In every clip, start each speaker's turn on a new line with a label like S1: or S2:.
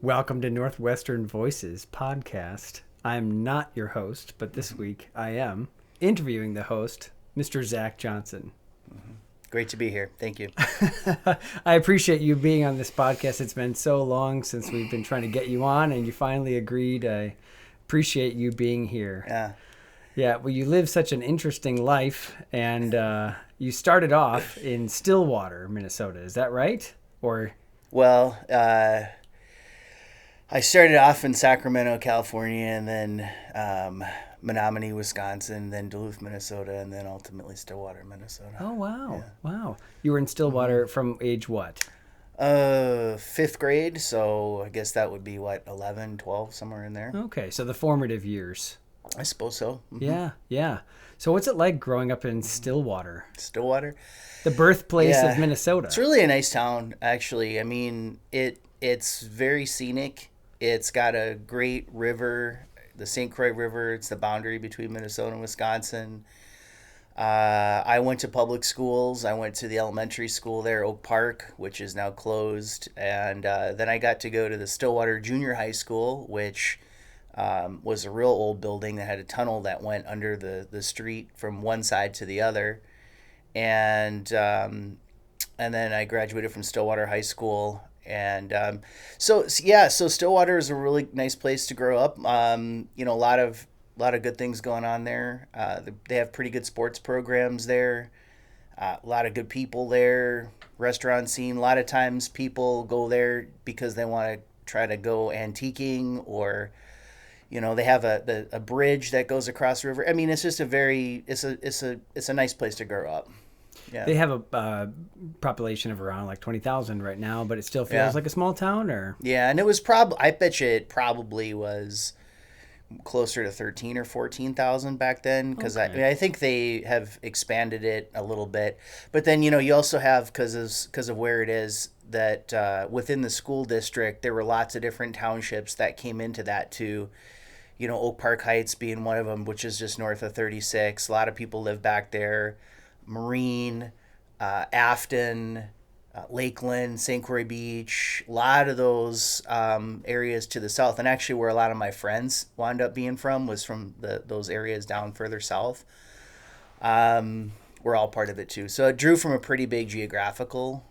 S1: Welcome to Northwestern Voices podcast. I'm not your host, but this week I am interviewing the host, Mr. Zach Johnson.
S2: Great to be here. Thank you.
S1: I appreciate you being on this podcast. It's been so long since we've been trying to get you on, and you finally agreed. I appreciate you being here. Yeah, well, you live such an interesting life, and you started off in Stillwater, Minnesota. Is that right?
S2: Well, I started off in Sacramento, California, and then Menominee, Wisconsin, then Duluth, Minnesota, and then ultimately Stillwater, Minnesota.
S1: Oh, wow.
S2: Yeah.
S1: Wow. You were in Stillwater from age what?
S2: Fifth grade, so I guess that would be, 11, 12, somewhere in there.
S1: Okay, so the formative years.
S2: I suppose so.
S1: Mm-hmm. Yeah. So what's it like growing up in Stillwater?
S2: Stillwater?
S1: The birthplace of Minnesota.
S2: It's really a nice town, actually. I mean, it's very scenic. It's got a great river, the St. Croix River. It's the boundary between Minnesota and Wisconsin. I went to public schools. I went to the elementary school there, Oak Park, which is now closed. And then I got to go to the Stillwater Junior High School, which was a real old building that had a tunnel that went under the street from one side to the other. And then I graduated from Stillwater High School. And so Stillwater is a really nice place to grow up. A lot of good things going on there. They have pretty good sports programs there. A lot of good people there. Restaurant scene. A lot of times people go there because they want to try to go antiquing, or they have a bridge that goes across the river. I mean, it's just it's a nice place to grow up. Yeah.
S1: They have a population of around 20,000 right now, but it still feels like a small town, or?
S2: Yeah, and it was I bet you it probably was closer to 13 or 14,000 back then, because
S1: Okay.
S2: I think they have expanded it a little bit. But then, you also have, because of where it is, that within the school district, there were lots of different townships that came into that too. Oak Park Heights being one of them, which is just north of 36. A lot of people live back there. Marine, Afton, Lakeland, St. Croix Beach, a lot of those areas to the south. And actually where a lot of my friends wound up being from was from those areas down further south. We're all part of it too. So it drew from a pretty big geographical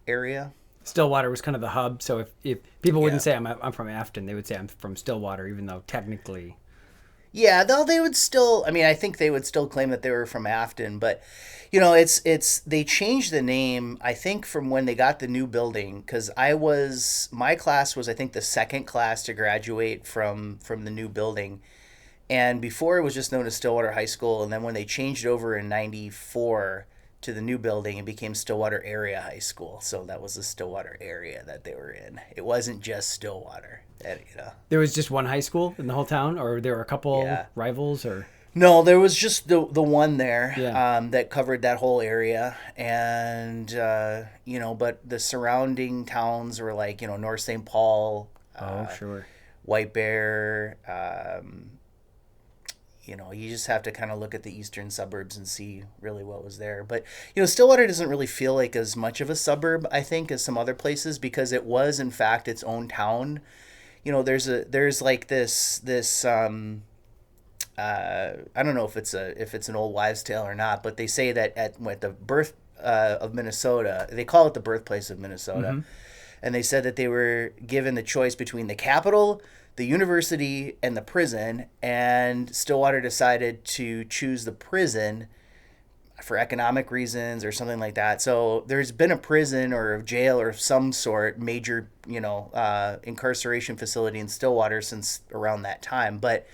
S2: area.
S1: Stillwater was kind of the hub, so if people wouldn't say I'm from Afton, they would say I'm from Stillwater, even though technically...
S2: Yeah, though they would still, I think they would still claim that they were from Afton, but they changed the name, I think, from when they got the new building, because my class was, I think, the second class to graduate from the new building. And before it was just known as Stillwater High School, and then when they changed over in 94 to the new building, it became Stillwater Area High School. So that was the Stillwater area that they were in. It wasn't just Stillwater.
S1: There was just one high school in the whole town, or there were a couple rivals, or?
S2: No, there was just the one there that covered that whole area. And, but the surrounding towns were like, North St. Paul.
S1: Sure.
S2: White Bear. You just have to kind of look at the eastern suburbs and see really what was there. But, Stillwater doesn't really feel like as much of a suburb, I think, as some other places, because it was, in fact, its own town. There's like this I don't know if it's an old wives' tale or not, but they say that at the birth of Minnesota, they call it the birthplace of Minnesota. Mm-hmm. And they said that they were given the choice between the capital, the university, and the prison, and Stillwater decided to choose the prison for economic reasons or something like that. So there's been a prison or a jail or some sort, major, incarceration facility in Stillwater since around that time. But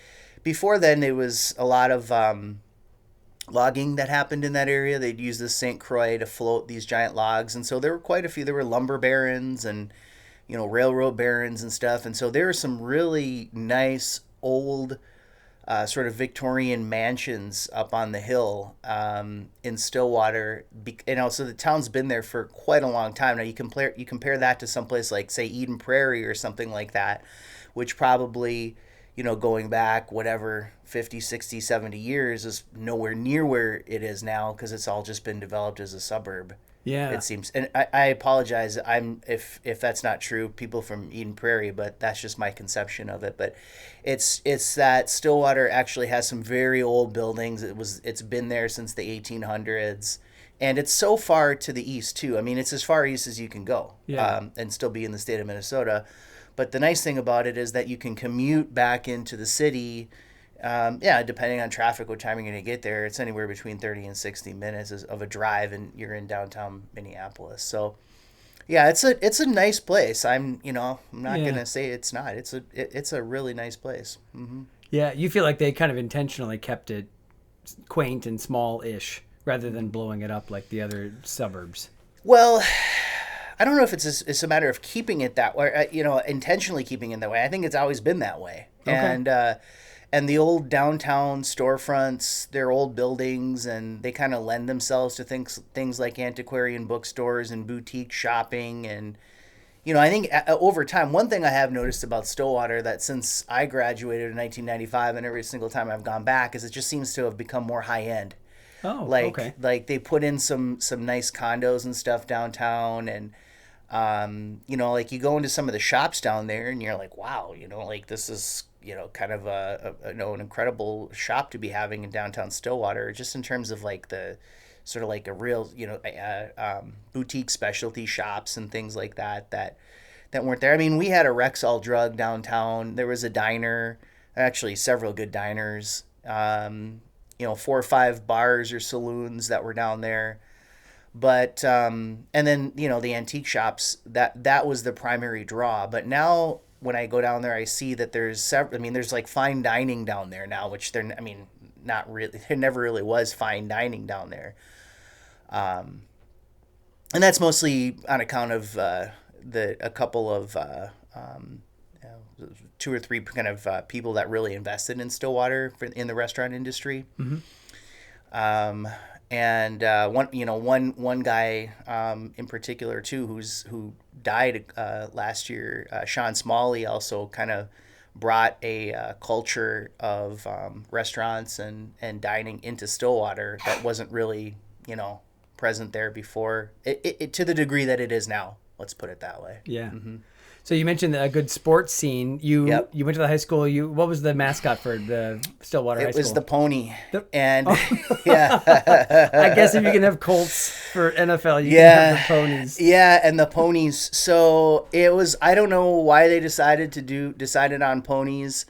S2: before then, there was a lot of logging that happened in that area. They'd use the St. Croix to float these giant logs. And so there were quite a few. There were lumber barons and, railroad barons and stuff. And so there were some really nice old sort of Victorian mansions up on the hill in Stillwater. So the town's been there for quite a long time. Now you compare that to someplace like, say, Eden Prairie or something like that, which probably, going back whatever 50, 60, 70 years is nowhere near where it is now because it's all just been developed as a suburb.
S1: Yeah.
S2: It seems. And I apologize if that's not true, people from Eden Prairie, but that's just my conception of it. But it's that Stillwater actually has some very old buildings. It's been there since the 1800s. And it's so far to the east too. I mean, it's as far east as you can go, and still be in the state of Minnesota. But the nice thing about it is that you can commute back into the city. Depending on traffic, what time you're going to get there, it's anywhere between 30 and 60 minutes of a drive, and you're in downtown Minneapolis. So, yeah, it's a nice place. I'm not going to say it's not. It's a really nice place. Mm-hmm.
S1: Yeah, you feel like they kind of intentionally kept it quaint and small-ish rather than blowing it up like the other suburbs.
S2: Well, I don't know if it's a matter of keeping it that way, intentionally keeping it that way. I think it's always been that way. Okay. And the old downtown storefronts, they're old buildings, and they kind of lend themselves to things like antiquarian bookstores and boutique shopping. And, I think over time, one thing I have noticed about Stillwater that since I graduated in 1995 and every single time I've gone back is it just seems to have become more high end.
S1: Oh,
S2: okay. Like they put in some nice condos and stuff downtown, and like you go into some of the shops down there and you're like, wow, like this is kind of an incredible shop to be having in downtown Stillwater, just in terms of like the sort of like a real boutique specialty shops and things like that weren't there. I mean, we had a Rexall Drug downtown. There was a diner, actually several good diners. 4 or 5 bars or saloons that were down there. But and then the antique shops, that was the primary draw. But now when I go down there, I see that there's there's like fine dining down there now, which not really, there never really was fine dining down there. And that's mostly on account of a couple of 2 or 3 kind of people that really invested in Stillwater in the restaurant industry. Mm-hmm. And one guy in particular too, who died last year, Sean Smalley, also kind of brought a culture of restaurants and dining into Stillwater that wasn't really present there before, it to the degree that it is now. Let's put it that way.
S1: Yeah.
S2: Mm-hmm.
S1: So you mentioned a good sports scene. You went to the high school. What was the mascot for the Stillwater High School?
S2: It was the pony.
S1: Yeah. I guess if you can have Colts for NFL, you can have the Ponies.
S2: Yeah, and the Ponies. So it was. I don't know why they decided on ponies.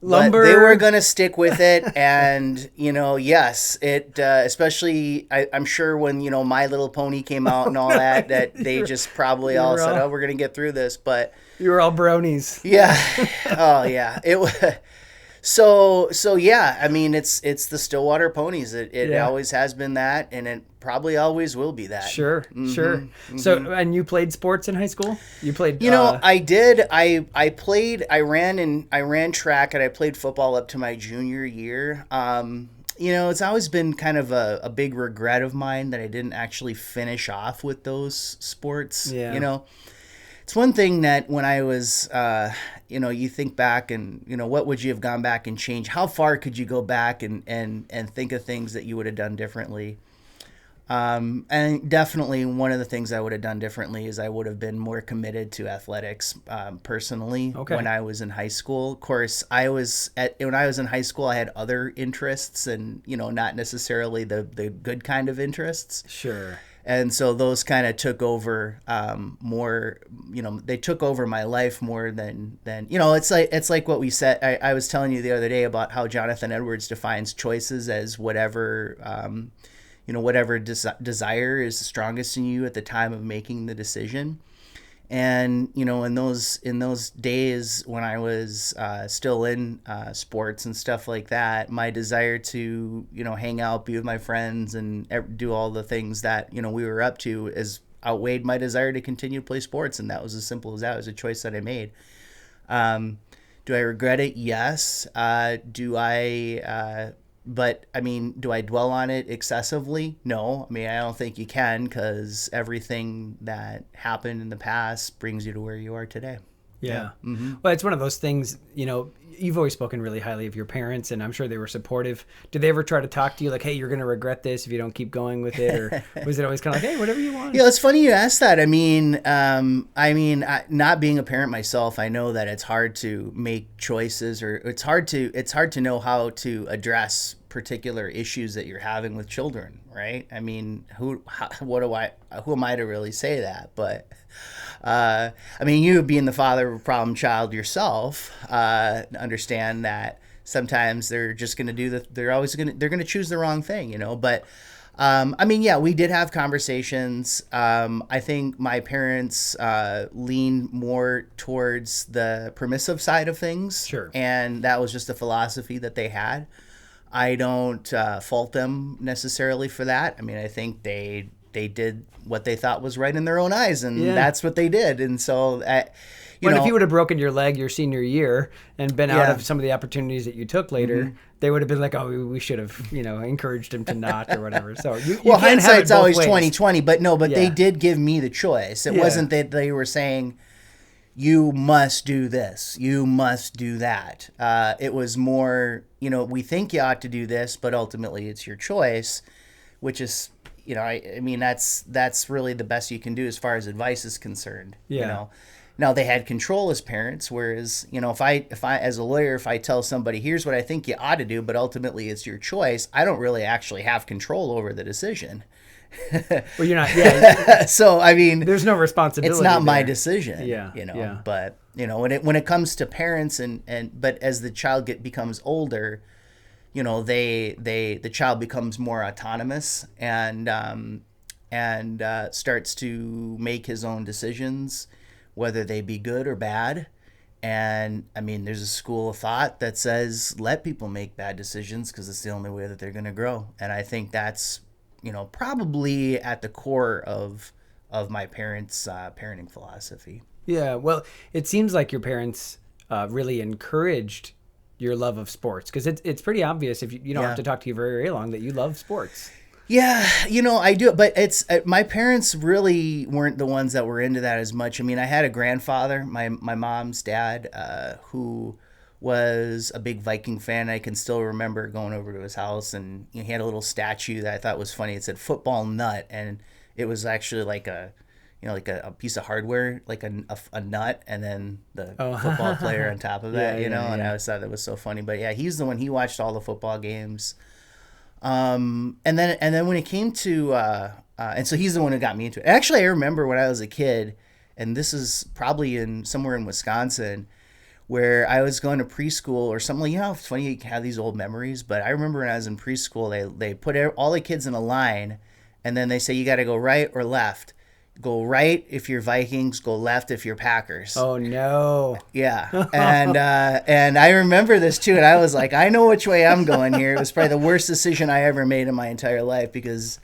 S2: Lumber. But they were going to stick with it, and yes, it especially I'm sure when My Little Pony came out and all that they just probably all said, "Oh, we're going to get through this." But
S1: you were all bronies.
S2: Yeah. Oh yeah. It was. So yeah. I mean, it's the Stillwater Ponies. It always has been that, and it probably always will be that.
S1: Sure. Mm-hmm. Sure. Mm-hmm. So, and you played sports in high school? You played.
S2: I did. I played. I ran track, and I played football up to my junior year. It's always been kind of a big regret of mine that I didn't actually finish off with those sports. Yeah. It's one thing that when I was, you think back and, what would you have gone back and changed? How far could you go back and think of things that you would have done differently? And definitely one of the things I would have done differently is I would have been more committed to athletics personally when I was in high school. Of course, when I was in high school, I had other interests and, not necessarily the good kind of interests.
S1: Sure.
S2: And so those kind of took over more, they took over my life more than it's like what we said. I was telling you the other day about how Jonathan Edwards defines choices as whatever, whatever desire is strongest in you at the time of making the decision. And, in those days when I was still in sports and stuff like that, my desire to, hang out, be with my friends and do all the things that, we were up to is outweighed my desire to continue to play sports. And that was as simple as that. It was a choice that I made. Do I regret it? Yes. But I mean, do I dwell on it excessively? No. I mean, I don't think you can, because everything that happened in the past brings you to where you are today.
S1: Yeah. Mm-hmm. Well, it's one of those things, you've always spoken really highly of your parents, and I'm sure they were supportive. Did they ever try to talk to you like, hey, you're going to regret this if you don't keep going with it? Or was it always kind of like, hey, whatever you want?
S2: Yeah, it's funny you asked that. Not being a parent myself, I know that it's hard to make choices, or it's hard to know how to address particular issues that you're having with children, right? I mean, who am I to really say that? But you being the father of a problem child yourself, understand that sometimes they're just going to they're going to choose the wrong thing, But we did have conversations. I think my parents leaned more towards the permissive side of things.
S1: Sure.
S2: And that was just a philosophy that they had. I don't fault them necessarily for that. I think they did what they thought was right in their own eyes, and that's what they did. And so, if
S1: you would have broken your leg your senior year and been out of some of the opportunities that you took later, they would have been like, oh, we should have, encouraged him to not or whatever. So
S2: hindsight's always 20/20, but they did give me the choice. It wasn't that they were saying, you must do this, you must do that. It was more, we think you ought to do this, but ultimately it's your choice, which is, that's really the best you can do as far as advice is concerned. Now they had control as parents, whereas, if I as a lawyer, if I tell somebody, here's what I think you ought to do, but ultimately it's your choice, I don't really actually have control over the decision.
S1: Well, you're not. Yeah.
S2: So
S1: there's no responsibility.
S2: It's not
S1: there.
S2: my decision.
S1: Yeah.
S2: But when it comes to parents but as the child becomes older, the child becomes more autonomous and starts to make his own decisions, whether they be good or bad. And there's a school of thought that says let people make bad decisions because it's the only way that they're going to grow. And I think that's probably at the core of my parents' parenting philosophy.
S1: Yeah, well, it seems like your parents really encouraged your love of sports, because it's pretty obvious if you don't have to talk to you very long that you love sports.
S2: Yeah, I do, but it's my parents really weren't the ones that were into that as much. I had a grandfather, my mom's dad, who was a big Viking fan. I can still remember going over to his house, and he had a little statue that I thought was funny. It said "football nut," and it was actually like a piece of hardware, like a nut, and then the football player on top of that, and I always thought that was so funny. But yeah, he's the one. He watched all the football games. And then when it came to and so he's the one who got me into it. Actually, I remember when I was a kid, and this is probably somewhere in Wisconsin, where I was going to preschool or something. It's funny you have these old memories, but I remember when I was in preschool, they put all the kids in a line, and then they say you got to go right or left. Go right if you're Vikings, go left if you're Packers.
S1: Oh no.
S2: Yeah. And I remember this too, and I was like, I know which way I'm going here. It was probably the worst decision I ever made in my entire life, because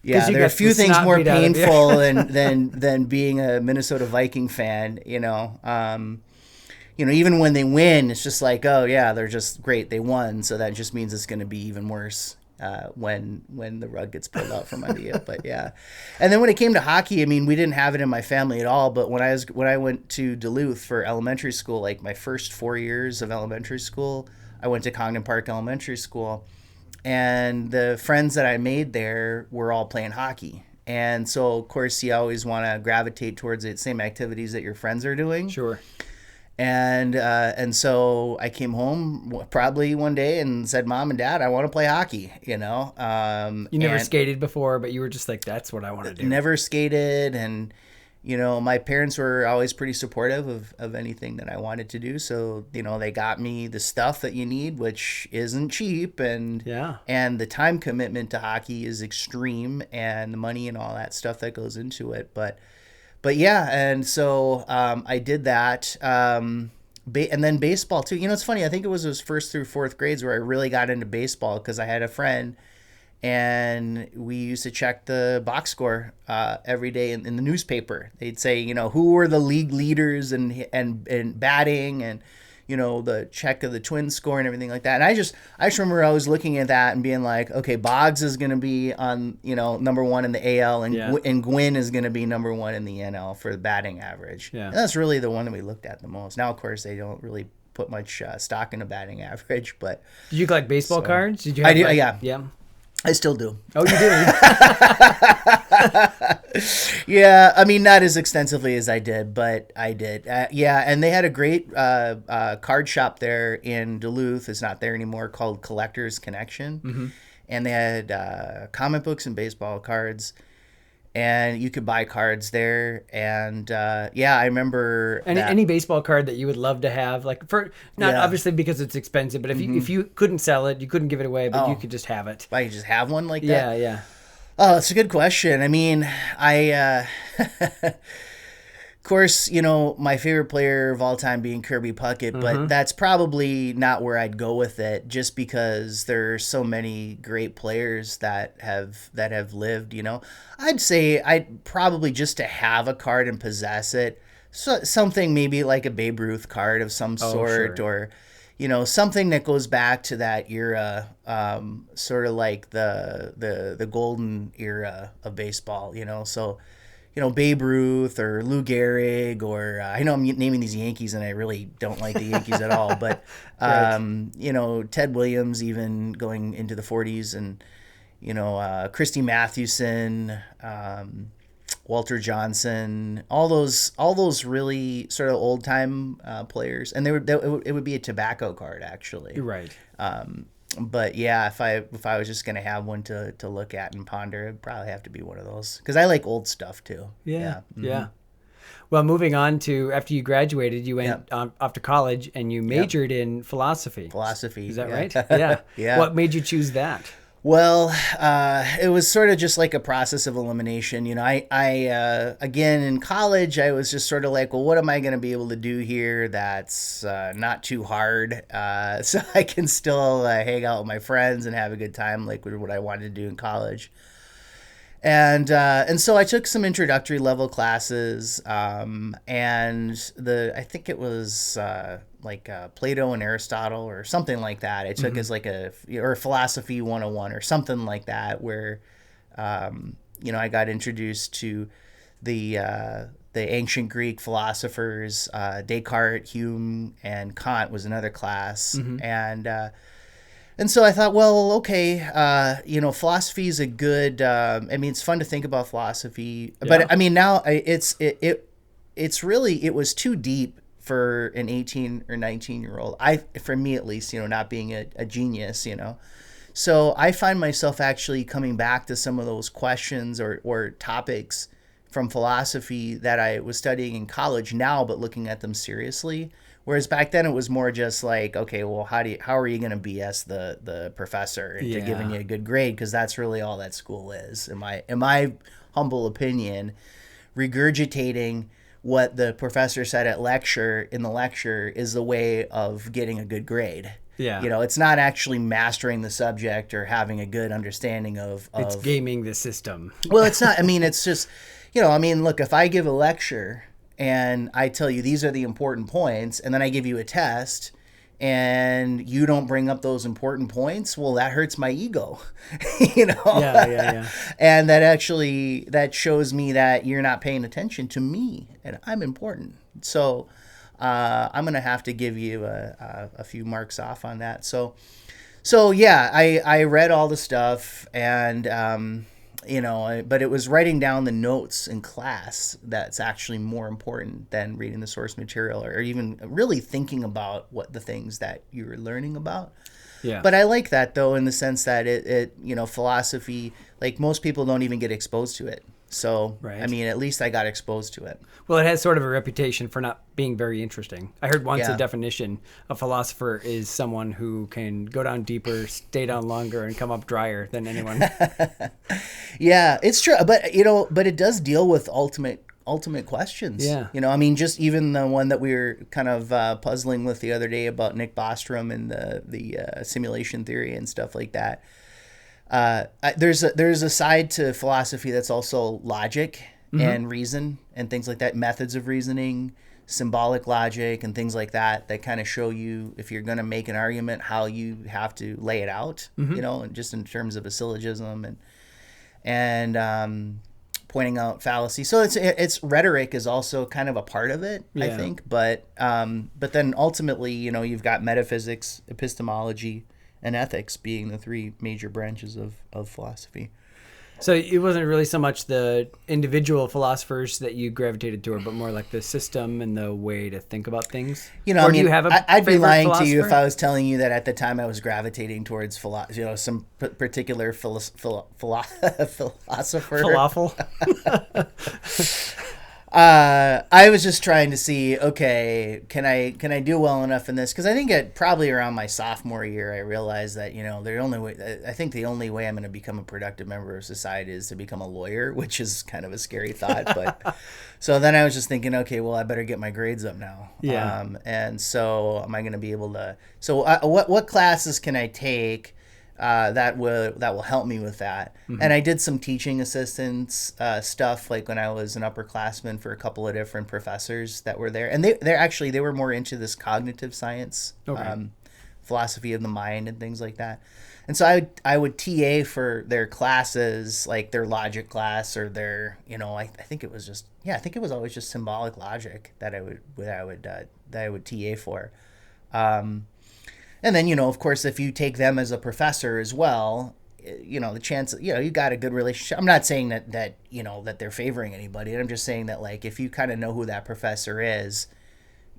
S2: there are a few things more painful than being a Minnesota Viking fan, even when they win, it's just like, oh yeah, they're just great, they won, so that just means it's going to be even worse when the rug gets pulled out from under you. But yeah. And then when it came to hockey, we didn't have it in my family at all, but when I went to Duluth for elementary school, like my first 4 years of elementary school, I went to Congdon Park Elementary School, and the friends that I made there were all playing hockey. And so of course you always want to gravitate towards the same activities that your friends are doing.
S1: Sure.
S2: And so I came home probably one day and said, Mom and Dad, I want to play hockey, You
S1: never skated before, but you were just like, that's what I want to do.
S2: Never skated. And, my parents were always pretty supportive of anything that I wanted to do. So, they got me the stuff that you need, which isn't cheap. And the time commitment to hockey is extreme, and the money and all that stuff that goes into it. But yeah, and so I did that, and then baseball too. It's funny. I think it was those first through fourth grades where I really got into baseball, because I had a friend, and we used to check the box score every day in the newspaper. They'd say, who were the league leaders and batting, and the check of the twin score and everything like that. And I just remember I was looking at that and being like, okay, Boggs is going to be on, number 1 in the AL, and and Gwynn is going to be number 1 in the NL for the batting average. Yeah. And that's really the one that we looked at the most. Now, of course, they don't really put much stock in the batting average, but.
S1: Did you collect baseball cards? Did you? Have
S2: yeah. I still do.
S1: Oh, you do?
S2: Yeah, I mean, not as extensively as I did, but I did. Yeah, and they had a great card shop there in Duluth. It's not there anymore, called Collector's Connection. Mm-hmm. And they had comic books and baseball cards. And you could buy cards there, and I remember
S1: any baseball card that you would love to have, like obviously because it's expensive, but if you couldn't sell it, you couldn't give it away, but you could just have it.
S2: I just have one like that.
S1: Yeah.
S2: Oh, it's a good question. I mean, of course, my favorite player of all time being Kirby Puckett, but that's probably not where I'd go with it, just because there's so many great players that have lived. I'd say I'd probably just to have a card and possess it, so something maybe like a Babe Ruth card of some sort, or something that goes back to that era, sort of like the golden era of baseball. So. Babe Ruth or Lou Gehrig, or I know I'm naming these Yankees and I really don't like the Yankees at all, but, right. Ted Williams, even going into the 40s, and, Christy Mathewson, Walter Johnson, all those really sort of old time players. And it would be a tobacco card, actually.
S1: Right.
S2: But yeah, if I was just gonna have one to look at and ponder, it'd probably have to be one of those, because I like old stuff too.
S1: Yeah. Well, moving on to after you graduated, you went off to college and you majored in philosophy.
S2: Philosophy,
S1: is that right? Yeah.
S2: Yeah.
S1: What made you choose that?
S2: Well, it was sort of just like a process of elimination. I again, in college, I was just sort of like, well, what am I going to be able to do here that's not too hard, so I can still hang out with my friends and have a good time, like what I wanted to do in college. And so I took some introductory level classes, and I think it was Plato and Aristotle or something like that. I took as like or Philosophy 101 or something like that, where I got introduced to the ancient Greek philosophers. Descartes, Hume, and Kant was another class, and so I thought, well, okay, philosophy is a good. It's fun to think about philosophy, but I mean, now it's really, it was too deep for an 18 or 19-year-old. For me at least, not being a genius, So I find myself actually coming back to some of those questions or topics from philosophy that I was studying in college now, but looking at them seriously. Whereas back then it was more just like, okay, well, how are you going to BS the professor into giving you a good grade? Because that's really all that school is, in my humble opinion. Regurgitating what the professor said in the lecture is the way of getting a good grade. Yeah. It's not actually mastering the subject or having a good understanding of
S1: it's gaming the system.
S2: Well, it's not. It's just, look, if I give a lecture and I tell you these are the important points, and then I give you a test and you don't bring up those important points, well, that hurts my ego, Yeah. And that shows me that you're not paying attention to me, and I'm important. So I'm going to have to give you a few marks off on that. So yeah, I read all the stuff, and but it was writing down the notes in class that's actually more important than reading the source material or even really thinking about what the things that you're learning about. Yeah. But I like that, though, in the sense that it philosophy, like, most people don't even get exposed to it. So, right. At least I got exposed to it.
S1: Well, it has sort of a reputation for not being very interesting. I heard once a definition, a philosopher is someone who can go down deeper, stay down longer, and come up drier than anyone.
S2: Yeah, it's true. But, but it does deal with ultimate questions. Yeah. Just even the one that we were kind of puzzling with the other day about Nick Bostrom and the simulation theory and stuff like that. There's a side to philosophy that's also logic and reason and things like that, methods of reasoning, symbolic logic and things like that kind of show you, if you're going to make an argument, how you have to lay it out, you know, and just in terms of a syllogism and pointing out fallacy. So it's rhetoric is also kind of a part of it, I think. But then ultimately, you know, you've got metaphysics, epistemology, and ethics being the three major branches of philosophy.
S1: So it wasn't really so much the individual philosophers that you gravitated toward, but more like the system and the way to think about things.
S2: You know,
S1: or do you have
S2: I'd be lying to you if I was telling you that at the time I was gravitating towards some particular philosopher.
S1: Falafel.
S2: I was just trying to see, okay, can I do well enough in this? Because I think probably around my sophomore year, I realized that, you know, the only way I'm going to become a productive member of society is to become a lawyer, which is kind of a scary thought. But so then I was just thinking, okay, well, I better get my grades up now.
S1: Yeah.
S2: And so am I going to be able to? So what classes can I take? That will help me with that. And I did some teaching assistance stuff, like when I was an upperclassman for a couple of different professors that were there, and they were more into this cognitive science, philosophy of the mind and things like that. And so I would TA for their classes, like their logic class or their, you know, I think it was always just symbolic logic that I would TA for. And then, you know, of course, if you take them as a professor as well, you know, the chance, you know, you got a good relationship. I'm not saying that you know, that they're favoring anybody. I'm just saying that, like, if you kind of know who that professor is,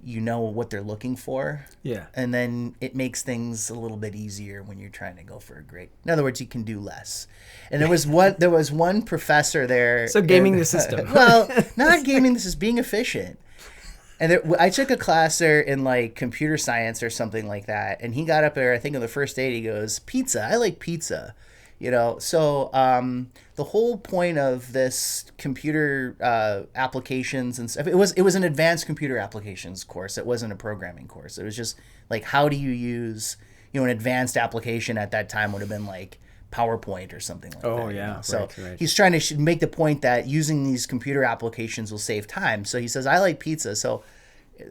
S2: you know what they're looking for.
S1: Yeah.
S2: And then it makes things a little bit easier when you're trying to go for a grade. In other words, you can do less. And there was one professor there.
S1: So gaming the system.
S2: Well, not gaming. This is being efficient. And I took a class there in like computer science or something like that. And he got up there, I think on the first day, he goes, "Pizza, I like pizza." You know, so the whole point of this computer applications and stuff, it was an advanced computer applications course. It wasn't a programming course. It was just like, how do you use, you know, an advanced application at that time would have been like PowerPoint or something like that.
S1: Oh, yeah.
S2: You know? So
S1: right.
S2: He's trying to make the point that using these computer applications will save time. So he says, "I like pizza." So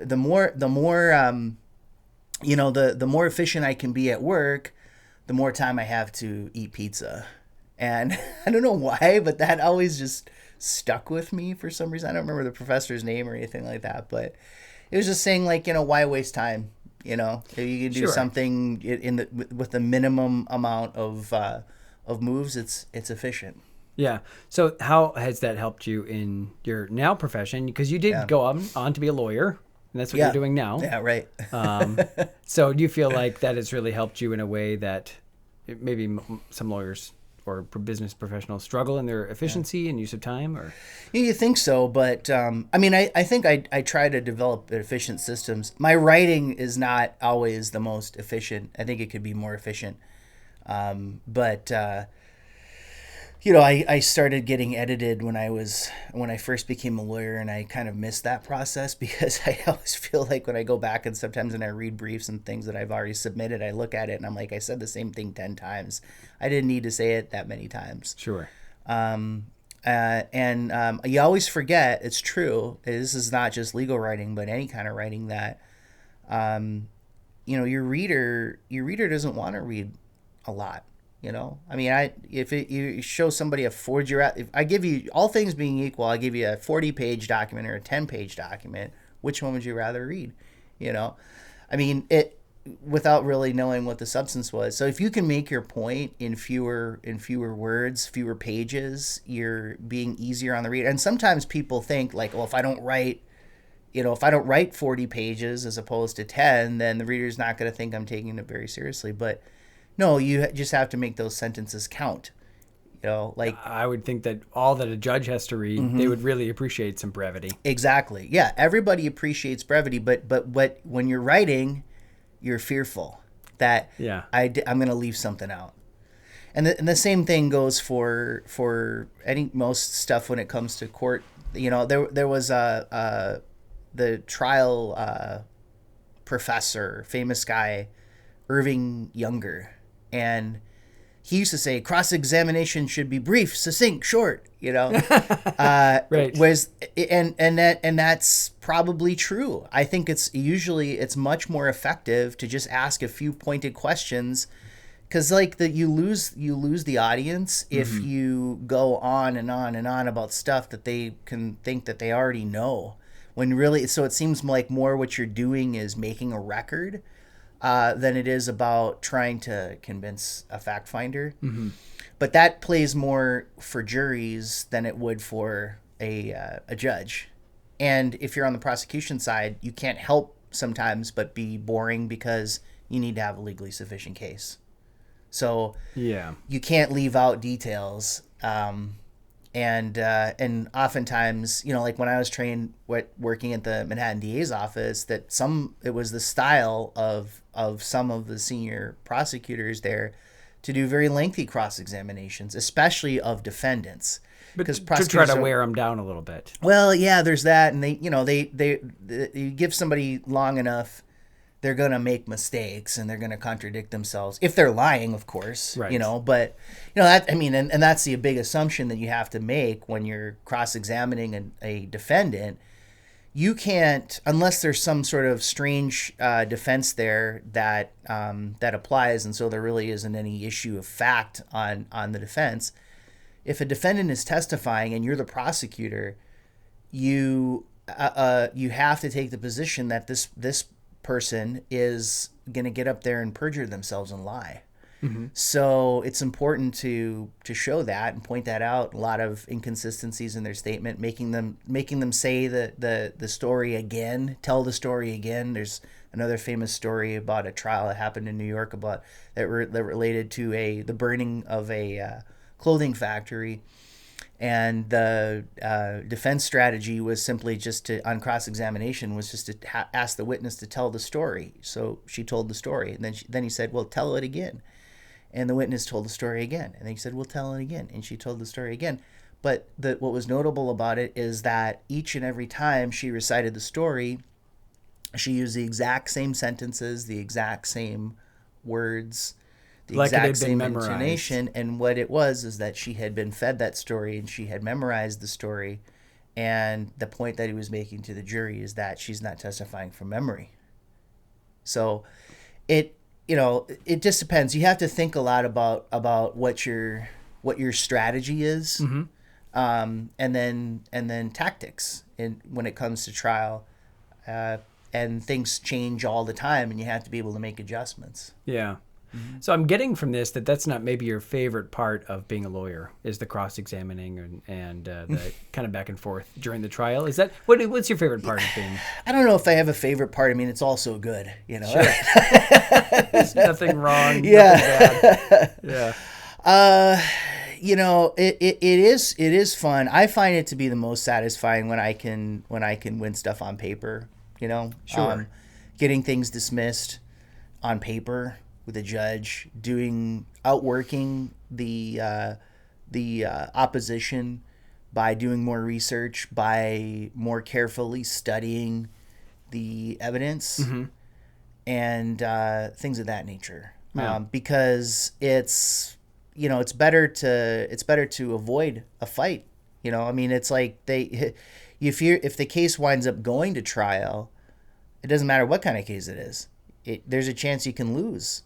S2: the more you know, the more efficient I can be at work, the more time I have to eat pizza. And I don't know why, but that always just stuck with me for some reason. I don't remember the professor's name or anything like that, but it was just saying, like, you know, why waste time? You know, if you can do something with the minimum amount of moves, it's efficient.
S1: Yeah. So how has that helped you in your now profession? Because you did go on to be a lawyer, and that's what you're doing now.
S2: Yeah, right.
S1: So do you feel like that has really helped you in a way that maybe some lawyers or business professionals struggle in their efficiency and use of time? Or
S2: you think so, but I mean, I think I try to develop efficient systems. My writing is not always the most efficient. I think it could be more efficient. But you know, I started getting edited when I first became a lawyer, and I kind of missed that process because I always feel like when I go back and sometimes when I read briefs and things that I've already submitted, I look at it and I'm like, I said the same thing 10 times. I didn't need to say it that many times.
S1: Sure.
S2: And you always forget, it's true, this is not just legal writing, but any kind of writing, that you know, your reader doesn't want to read a lot. You know, I mean, if you show somebody if I give you, all things being equal, I give you a 40-page document or a 10-page document, which one would you rather read? You know, I mean, without really knowing what the substance was. So if you can make your point in fewer words, fewer pages, you're being easier on the reader. And sometimes people think like, well, if I don't write 40 pages as opposed to 10, then the reader's not going to think I'm taking it very seriously. But no, you just have to make those sentences count. You know, like, I
S1: would think that all that a judge has to read, they would really appreciate some brevity.
S2: Exactly. Yeah, everybody appreciates brevity, but when you're writing, you're fearful that I'm going to leave something out. And the same thing goes for most stuff when it comes to court. You know, there was the trial famous guy, Irving Younger. And he used to say cross-examination should be brief, succinct, short,
S1: Right.
S2: And that's probably true. I think it's much more effective to just ask a few pointed questions, because you lose the audience if you go on and on and on about stuff that they can think that they already know, when really, so it seems like more what you're doing is making a record than it is about trying to convince a fact finder. But that plays more for juries than it would for a judge. And if you're on the prosecution side, you can't help sometimes but be boring, because you need to have a legally sufficient case. So you can't leave out details. And oftentimes, like when I was trained working at the Manhattan DA's office, it was the style of some of the senior prosecutors there to do very lengthy cross-examinations, especially of defendants.
S1: Because to try to wear them down a little bit.
S2: Well, yeah, there's that, and you give somebody long enough, they're gonna make mistakes and they're gonna contradict themselves if they're lying, of course.
S1: Right.
S2: But and that's the big assumption that you have to make when you're cross-examining a defendant. You can't, unless there's some sort of strange defense there that applies, and so there really isn't any issue of fact on the defense. If a defendant is testifying and you're the prosecutor, you have to take the position that this person is going to get up there and perjure themselves and lie. So it's important to show that and point that out. A lot of inconsistencies in their statement, making them say the story again, tell the story again. There's another famous story about a trial that happened in New York that related to the burning of a clothing factory. And the defense strategy was simply on cross-examination, was just to ask the witness to tell the story. So she told the story, and then he said, well, tell it again. And the witness told the story again. And then he said, well, tell it again. And she told the story again. But what was notable about it is that each and every time she recited the story, she used the exact same sentences, the exact same words, the exact same intonation. And what it was is that she had been fed that story and she had memorized the story. And the point that he was making to the jury is that she's not testifying from memory. So it just depends. You have to think a lot about what your strategy is, and then tactics when it comes to trial, and things change all the time, and you have to be able to make adjustments.
S1: Yeah. So I'm getting from this that's not maybe your favorite part of being a lawyer, is the cross-examining and the kind of back and forth during the trial. Is that what's your favorite part of being?
S2: I don't know if I have a favorite part. I mean, it's all so good,
S1: Sure. There's nothing wrong. Nothing bad.
S2: Yeah. It is fun. I find it to be the most satisfying when I can win stuff on paper.
S1: Sure.
S2: Getting things dismissed on paper with a judge, outworking the opposition by doing more research, by more carefully studying the evidence, and things of that nature.
S1: Yeah.
S2: Because it's better to avoid a fight. It's like if the case winds up going to trial, it doesn't matter what kind of case it is. There's a chance you can lose.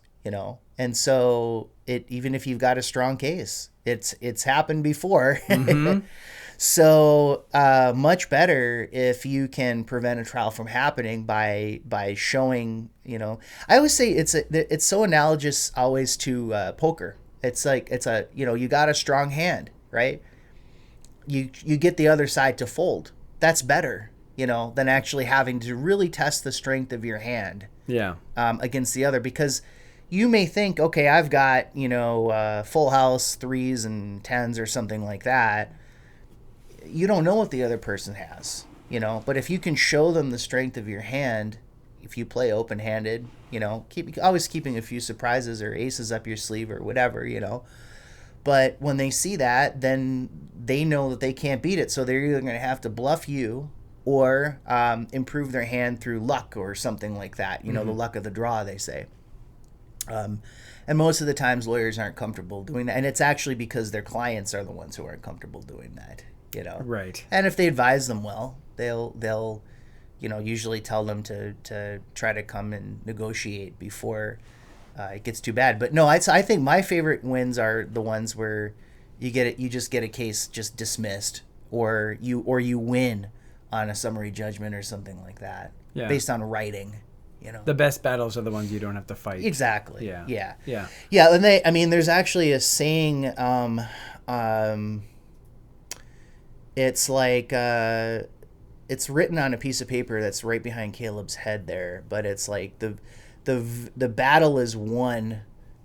S2: And so even if you've got a strong case, it's happened before. So much better if you can prevent a trial from happening by showing, I always say it's so analogous always to poker. It's like you got a strong hand, right? You get the other side to fold. That's better, than actually having to really test the strength of your hand.
S1: Yeah.
S2: Against the other, because you may think, okay, I've got, full house 3s and 10s or something like that. You don't know what the other person has, but if you can show them the strength of your hand, if you play open-handed, always keeping a few surprises or aces up your sleeve or whatever, but when they see that, then they know that they can't beat it. So they're either going to have to bluff you or improve their hand through luck or something like that, the luck of the draw, they say. And most of the times lawyers aren't comfortable doing that. And it's actually because their clients are the ones who aren't comfortable doing that, you know?
S1: Right.
S2: And if they advise them well, they'll usually tell them to try to come and negotiate before it gets too bad. But no, I think my favorite wins are the ones where you just get a case just dismissed, or you win on a summary judgment or something like that, based on writing.
S1: The best battles are the ones you don't have to fight.
S2: Exactly.
S1: Yeah.
S2: And there's actually a saying. It's like it's written on a piece of paper that's right behind Caleb's head there, but it's like the battle is won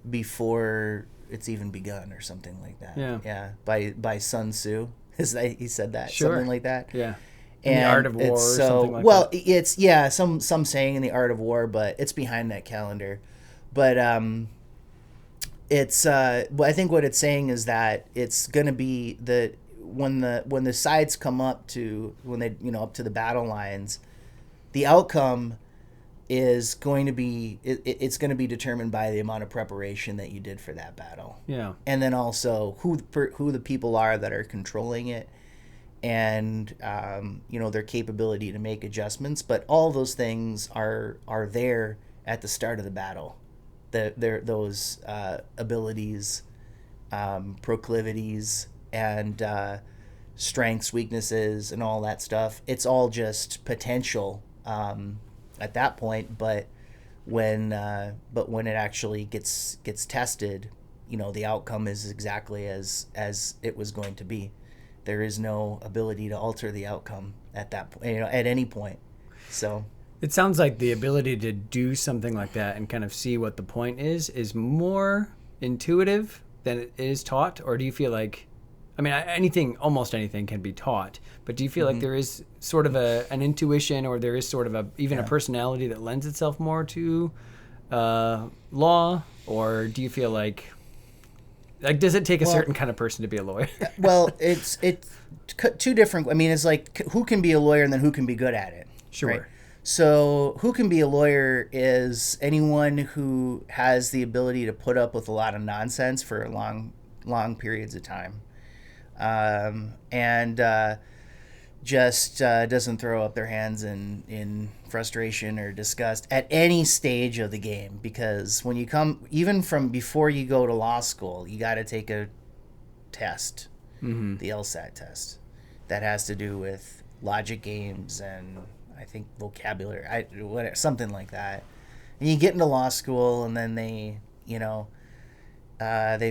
S2: before it's even begun, or something like that. Yeah. By Sun Tzu. He said that.
S1: Sure.
S2: Something like that.
S1: Yeah. And the Art of War, or something like that.
S2: It's some saying in the Art of War, but it's behind that calendar. But it's I think what it's saying is that it's going to be when the sides come up to up to the battle lines, the outcome is going to be it's going to be determined by the amount of preparation that you did for that battle.
S1: Yeah.
S2: And then also who the people are that are controlling it, and their capability to make adjustments. But all those things are there at the start of the battle. Those abilities, proclivities, and strengths, weaknesses, and all that stuff. It's all just potential at that point. But when it actually gets tested, the outcome is exactly as it was going to be. There is no ability to alter the outcome at that point, at any point. So
S1: it sounds like the ability to do something like that and kind of see what the point is more intuitive than it is taught. Or do you feel like, almost anything can be taught, but do you feel like there is sort of an intuition, or there is sort of a personality that lends itself more to law? Or do you feel like does it take a certain kind of person to be a lawyer?
S2: Well, it's two different. It's like who can be a lawyer and then who can be good at it.
S1: Sure.
S2: Right? So who can be a lawyer is anyone who has the ability to put up with a lot of nonsense for long periods of time, and just doesn't throw up their hands in frustration or disgust at any stage of the game. Because when you come, even from before you go to law school, you got to take a test, the LSAT test, that has to do with logic games and I think vocabulary, something like that. And you get into law school, and then they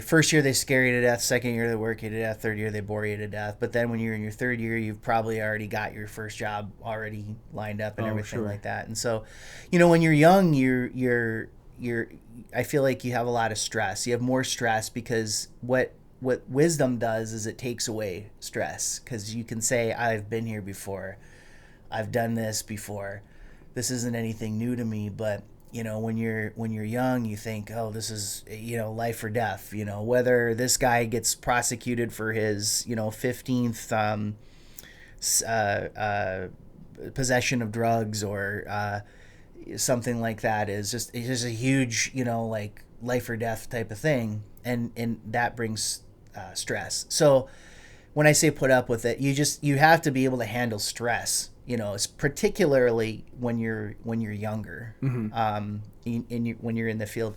S2: first year they scare you to death, second year they work you to death, third year they bore you to death. But then when you're in your third year, you've probably already got your first job already lined up and everything like that. And so, when you're young, you're I feel like you have a lot of stress. You have more stress because what wisdom does is it takes away stress, because you can say, I've been here before, I've done this before, this isn't anything new to me. But when you're young, you think, oh, this is life or death. Whether this guy gets prosecuted for his 15th possession of drugs or something like that is just a huge like life or death type of thing, and that brings stress. So when I say put up with it, you have to be able to handle stress. It's particularly when you're younger, when you're in the field.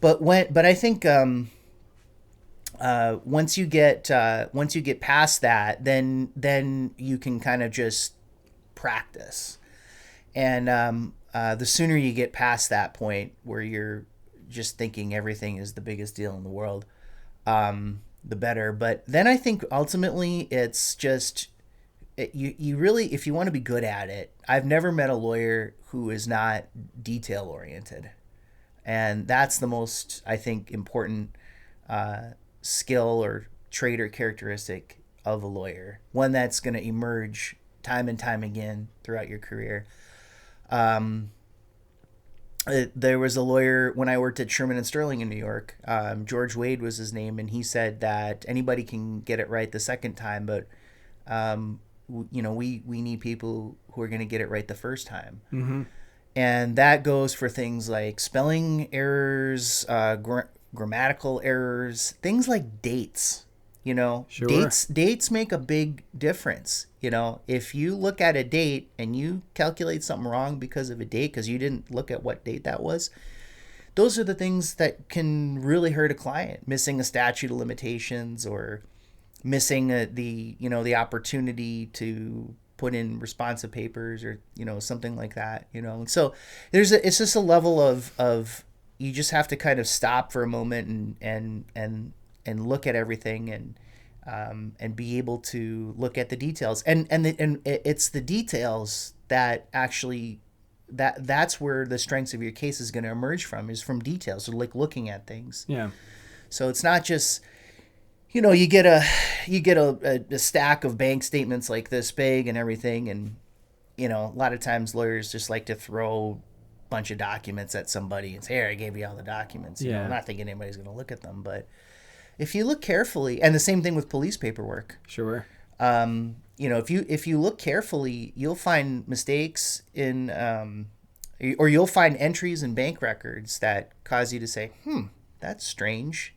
S2: But I think once you get past that, then you can kind of just practice, and the sooner you get past that point where you're just thinking everything is the biggest deal in the world, the better. But then I think ultimately it's just. You really, if you want to be good at it, I've never met a lawyer who is not detail oriented, and that's the most, I think, important skill or trait or characteristic of a lawyer. One that's going to emerge time and time again throughout your career. There was a lawyer when I worked at Sherman and Sterling in New York. George Wade was his name, and he said that anybody can get it right the second time, but we need people who are going to get it right the first time. And that goes for things like spelling errors, grammatical errors, things like dates. You know,
S1: Sure.
S2: Dates make a big difference. You know, if you look at a date and you calculate something wrong because of a date, because you didn't look at what date that was, those are the things that can really hurt a client. Missing a statute of limitations, or missing the opportunity to put in responsive papers, or something like that. And so it's just a level of you just have to kind of stop for a moment and look at everything and be able to look at the details. And it's the details that actually that's where the strengths of your case is going to emerge from, is from details, or like looking at things.
S1: Yeah.
S2: So it's not just, you get a stack of bank statements like this big and everything, and a lot of times lawyers just like to throw a bunch of documents at somebody and say, "Here, I gave you all the documents." I'm not thinking anybody's going to look at them, but if you look carefully, and the same thing with police paperwork.
S1: Sure.
S2: If you look carefully, you'll find mistakes in, or you'll find entries in bank records that cause you to say, that's strange.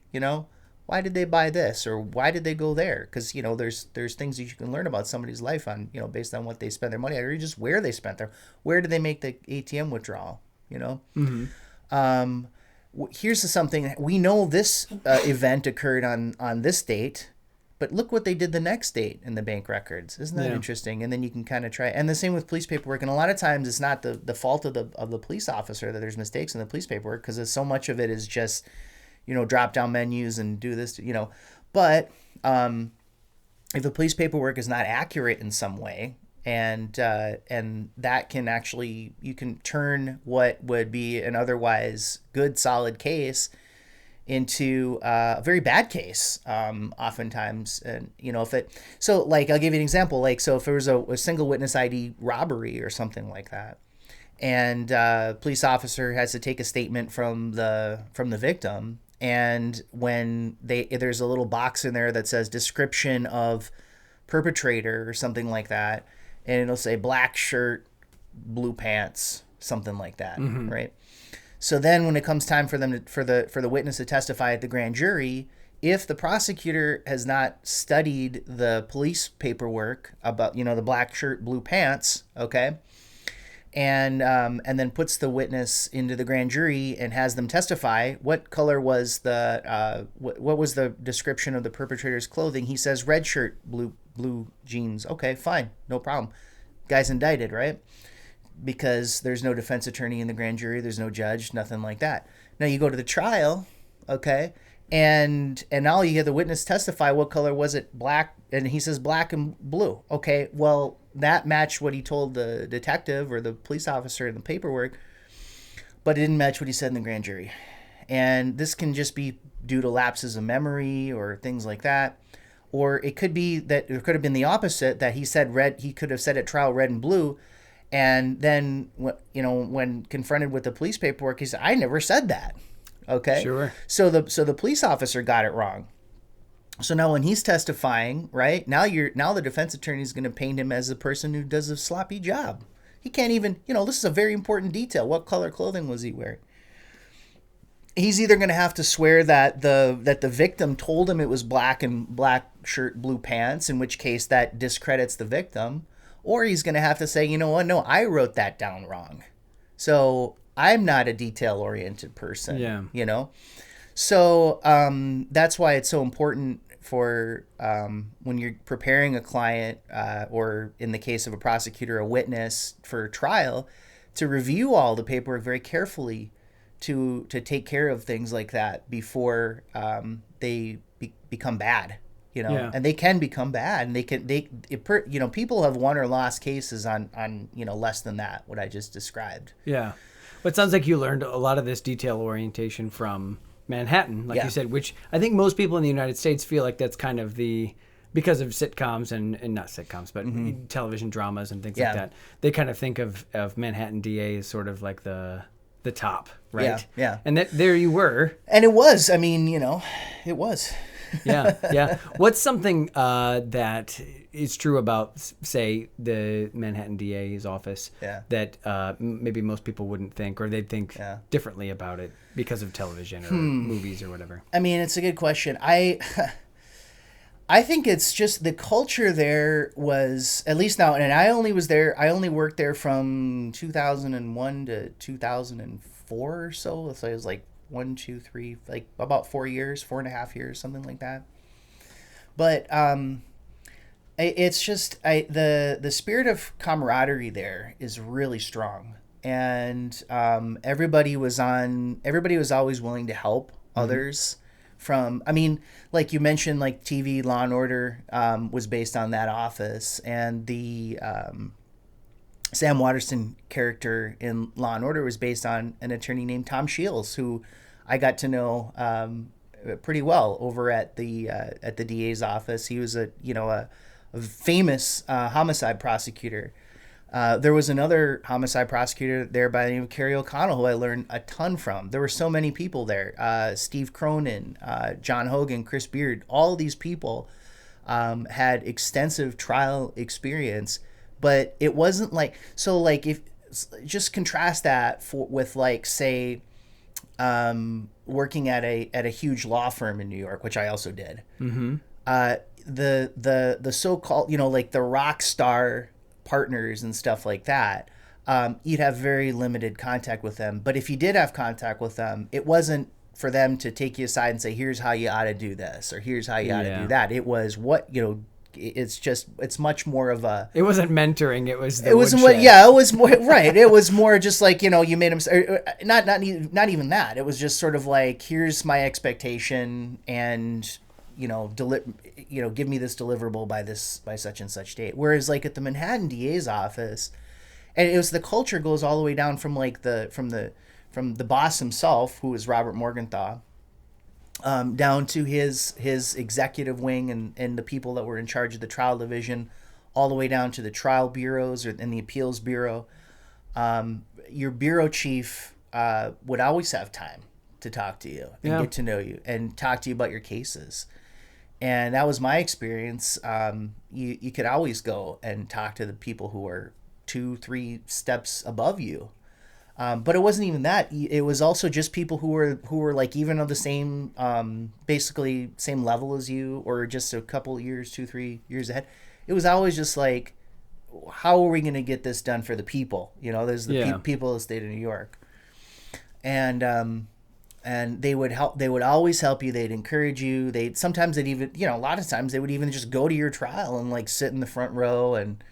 S2: Why did they buy this, or why did they go there? Because there's things that you can learn about somebody's life on based on what they spend their money on, or just where they spent where did they make the ATM withdrawal.
S1: Mm-hmm.
S2: Here's something we know: this event occurred on this date, but look what they did the next date in the bank records. Isn't that interesting? And then you can kind of try. And the same with police paperwork. And a lot of times it's not the fault of the police officer that there's mistakes in the police paperwork, because so much of it is just drop down menus and do this. But if the police paperwork is not accurate in some way, and that can actually, you can turn what would be an otherwise good solid case into a very bad case, oftentimes. And if it, so like, I'll give you an example. Like, so if there was a single witness ID robbery or something like that, and police officer has to take a statement from the victim, and when there's a little box in there that says description of perpetrator or something like that, and it'll say black shirt, blue pants, something like that,
S1: mm-hmm.
S2: right? So then when it comes time for the witness to testify at the grand jury, if the prosecutor has not studied the police paperwork about the black shirt, blue pants, okay, and then puts the witness into the grand jury and has them testify, what color was what was the description of the perpetrator's clothing? He says red shirt, blue jeans. Okay, fine, no problem. Guy's indicted, right? Because there's no defense attorney in the grand jury, there's no judge, nothing like that. Now you go to the trial, okay, and now you hear the witness testify, what color was it? Black, and he says black and blue. Okay, well, that matched what he told the detective or the police officer in the paperwork, but it didn't match what he said in the grand jury. And this can just be due to lapses of memory or things like that. Or it could be that it could have been the opposite, that he said red, he could have said at trial red and blue, and then when confronted with the police paperwork, he said, "I never said that." Okay.
S1: Sure.
S2: So the police officer got it wrong. So now when he's testifying, right, now the defense attorney is going to paint him as a person who does a sloppy job. He can't even, this is a very important detail. What color clothing was he wearing? He's either going to have to swear that the victim told him it was black and black shirt, blue pants, in which case that discredits the victim, or he's going to have to say, you know what, no, I wrote that down wrong. So I'm not a detail-oriented person.
S1: Yeah.
S2: So that's why it's so important for when you're preparing a client, or in the case of a prosecutor, a witness for trial, to review all the paperwork very carefully, to take care of things like that before they become bad. And they can become bad, and people have won or lost cases on less than that, what I just described.
S1: Yeah. But it sounds like you learned a lot of this detail orientation from Manhattan, like you said, which I think most people in the United States feel like that's kind of because of sitcoms and not sitcoms, but mm-hmm. television dramas and things like that. They kind of think of Manhattan DA as sort of like the top, right?
S2: Yeah.
S1: And there you were.
S2: And it was, it was.
S1: Yeah. What's something that is true about, say, the Manhattan DA's office that maybe most people wouldn't think, or they'd think differently about it because of television or movies or whatever?
S2: I mean, it's a good question. I think it's just the culture there was, at least now, and I only worked there from 2001 to 2004 or so. So it was like 1, 2, 3, like about 4 years, 4.5 years, something like that. But it's just the spirit of camaraderie there is really strong, and everybody was always willing to help others. I mean, like you mentioned, like TV Law and Order was based on that office, and the Sam Waterston character in Law and Order was based on an attorney named Tom Shields, who I got to know pretty well over at the DA's office. He was a famous homicide prosecutor. There was another homicide prosecutor there by the name of Carrie O'Connell, who I learned a ton from. There were so many people there. Steve Cronin, John Hogan, Chris Beard, all these people had extensive trial experience, but it wasn't like, so like if just contrast that with like, say, working at a huge law firm in New York, which I also did. Mm-hmm. The so-called, like the rock star partners and stuff like that, you'd have very limited contact with them. But if you did have contact with them, it wasn't for them to take you aside and say, here's how you ought to do this, or here's how you ought to do that. It was it's much more of a,
S1: it wasn't mentoring, it was
S2: it was more right, it was more just like, you made them, not even that. It was just sort of like, here's my expectation, and give me this deliverable by such and such date. Whereas like at the Manhattan DA's office, and it was, the culture goes all the way down from like from the boss himself, who was Robert Morgenthau, down to his executive wing and the people that were in charge of the trial division, all the way down to the trial bureaus and the appeals bureau. Your bureau chief would always have time to talk to you and get to know you and talk to you about your cases. And that was my experience. You could always go and talk to the people who are 2-3 steps above you. But it wasn't even that. It was also just people who were like even on the same, basically same level as you, or just a couple years, 2-3 years ahead. It was always just like, how are we going to get this done for the people? There's the people of the state of New York. And they would help. They would always help you. They'd encourage you. Sometimes they'd even, a lot of times they would even just go to your trial and like sit in the front row and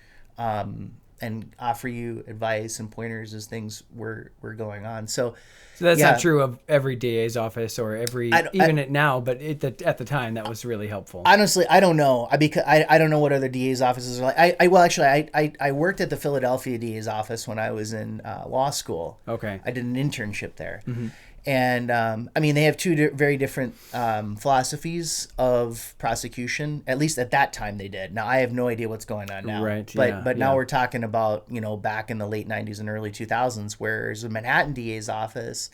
S2: offer you advice and pointers as things were going on. So
S1: that's not true of every DA's office or now, but at the time that was really helpful.
S2: Honestly, I don't know. Because I don't know what other DA's offices are like. I worked at the Philadelphia DA's office when I was in law school.
S1: Okay.
S2: I did an internship there. Mm-hmm. And I mean, they have two very different philosophies of prosecution. At least at that time they did. Now I have no idea what's going on now.
S1: Right.
S2: But now we're talking about back in the late 90s and early 2000s, where there's a Manhattan DA's office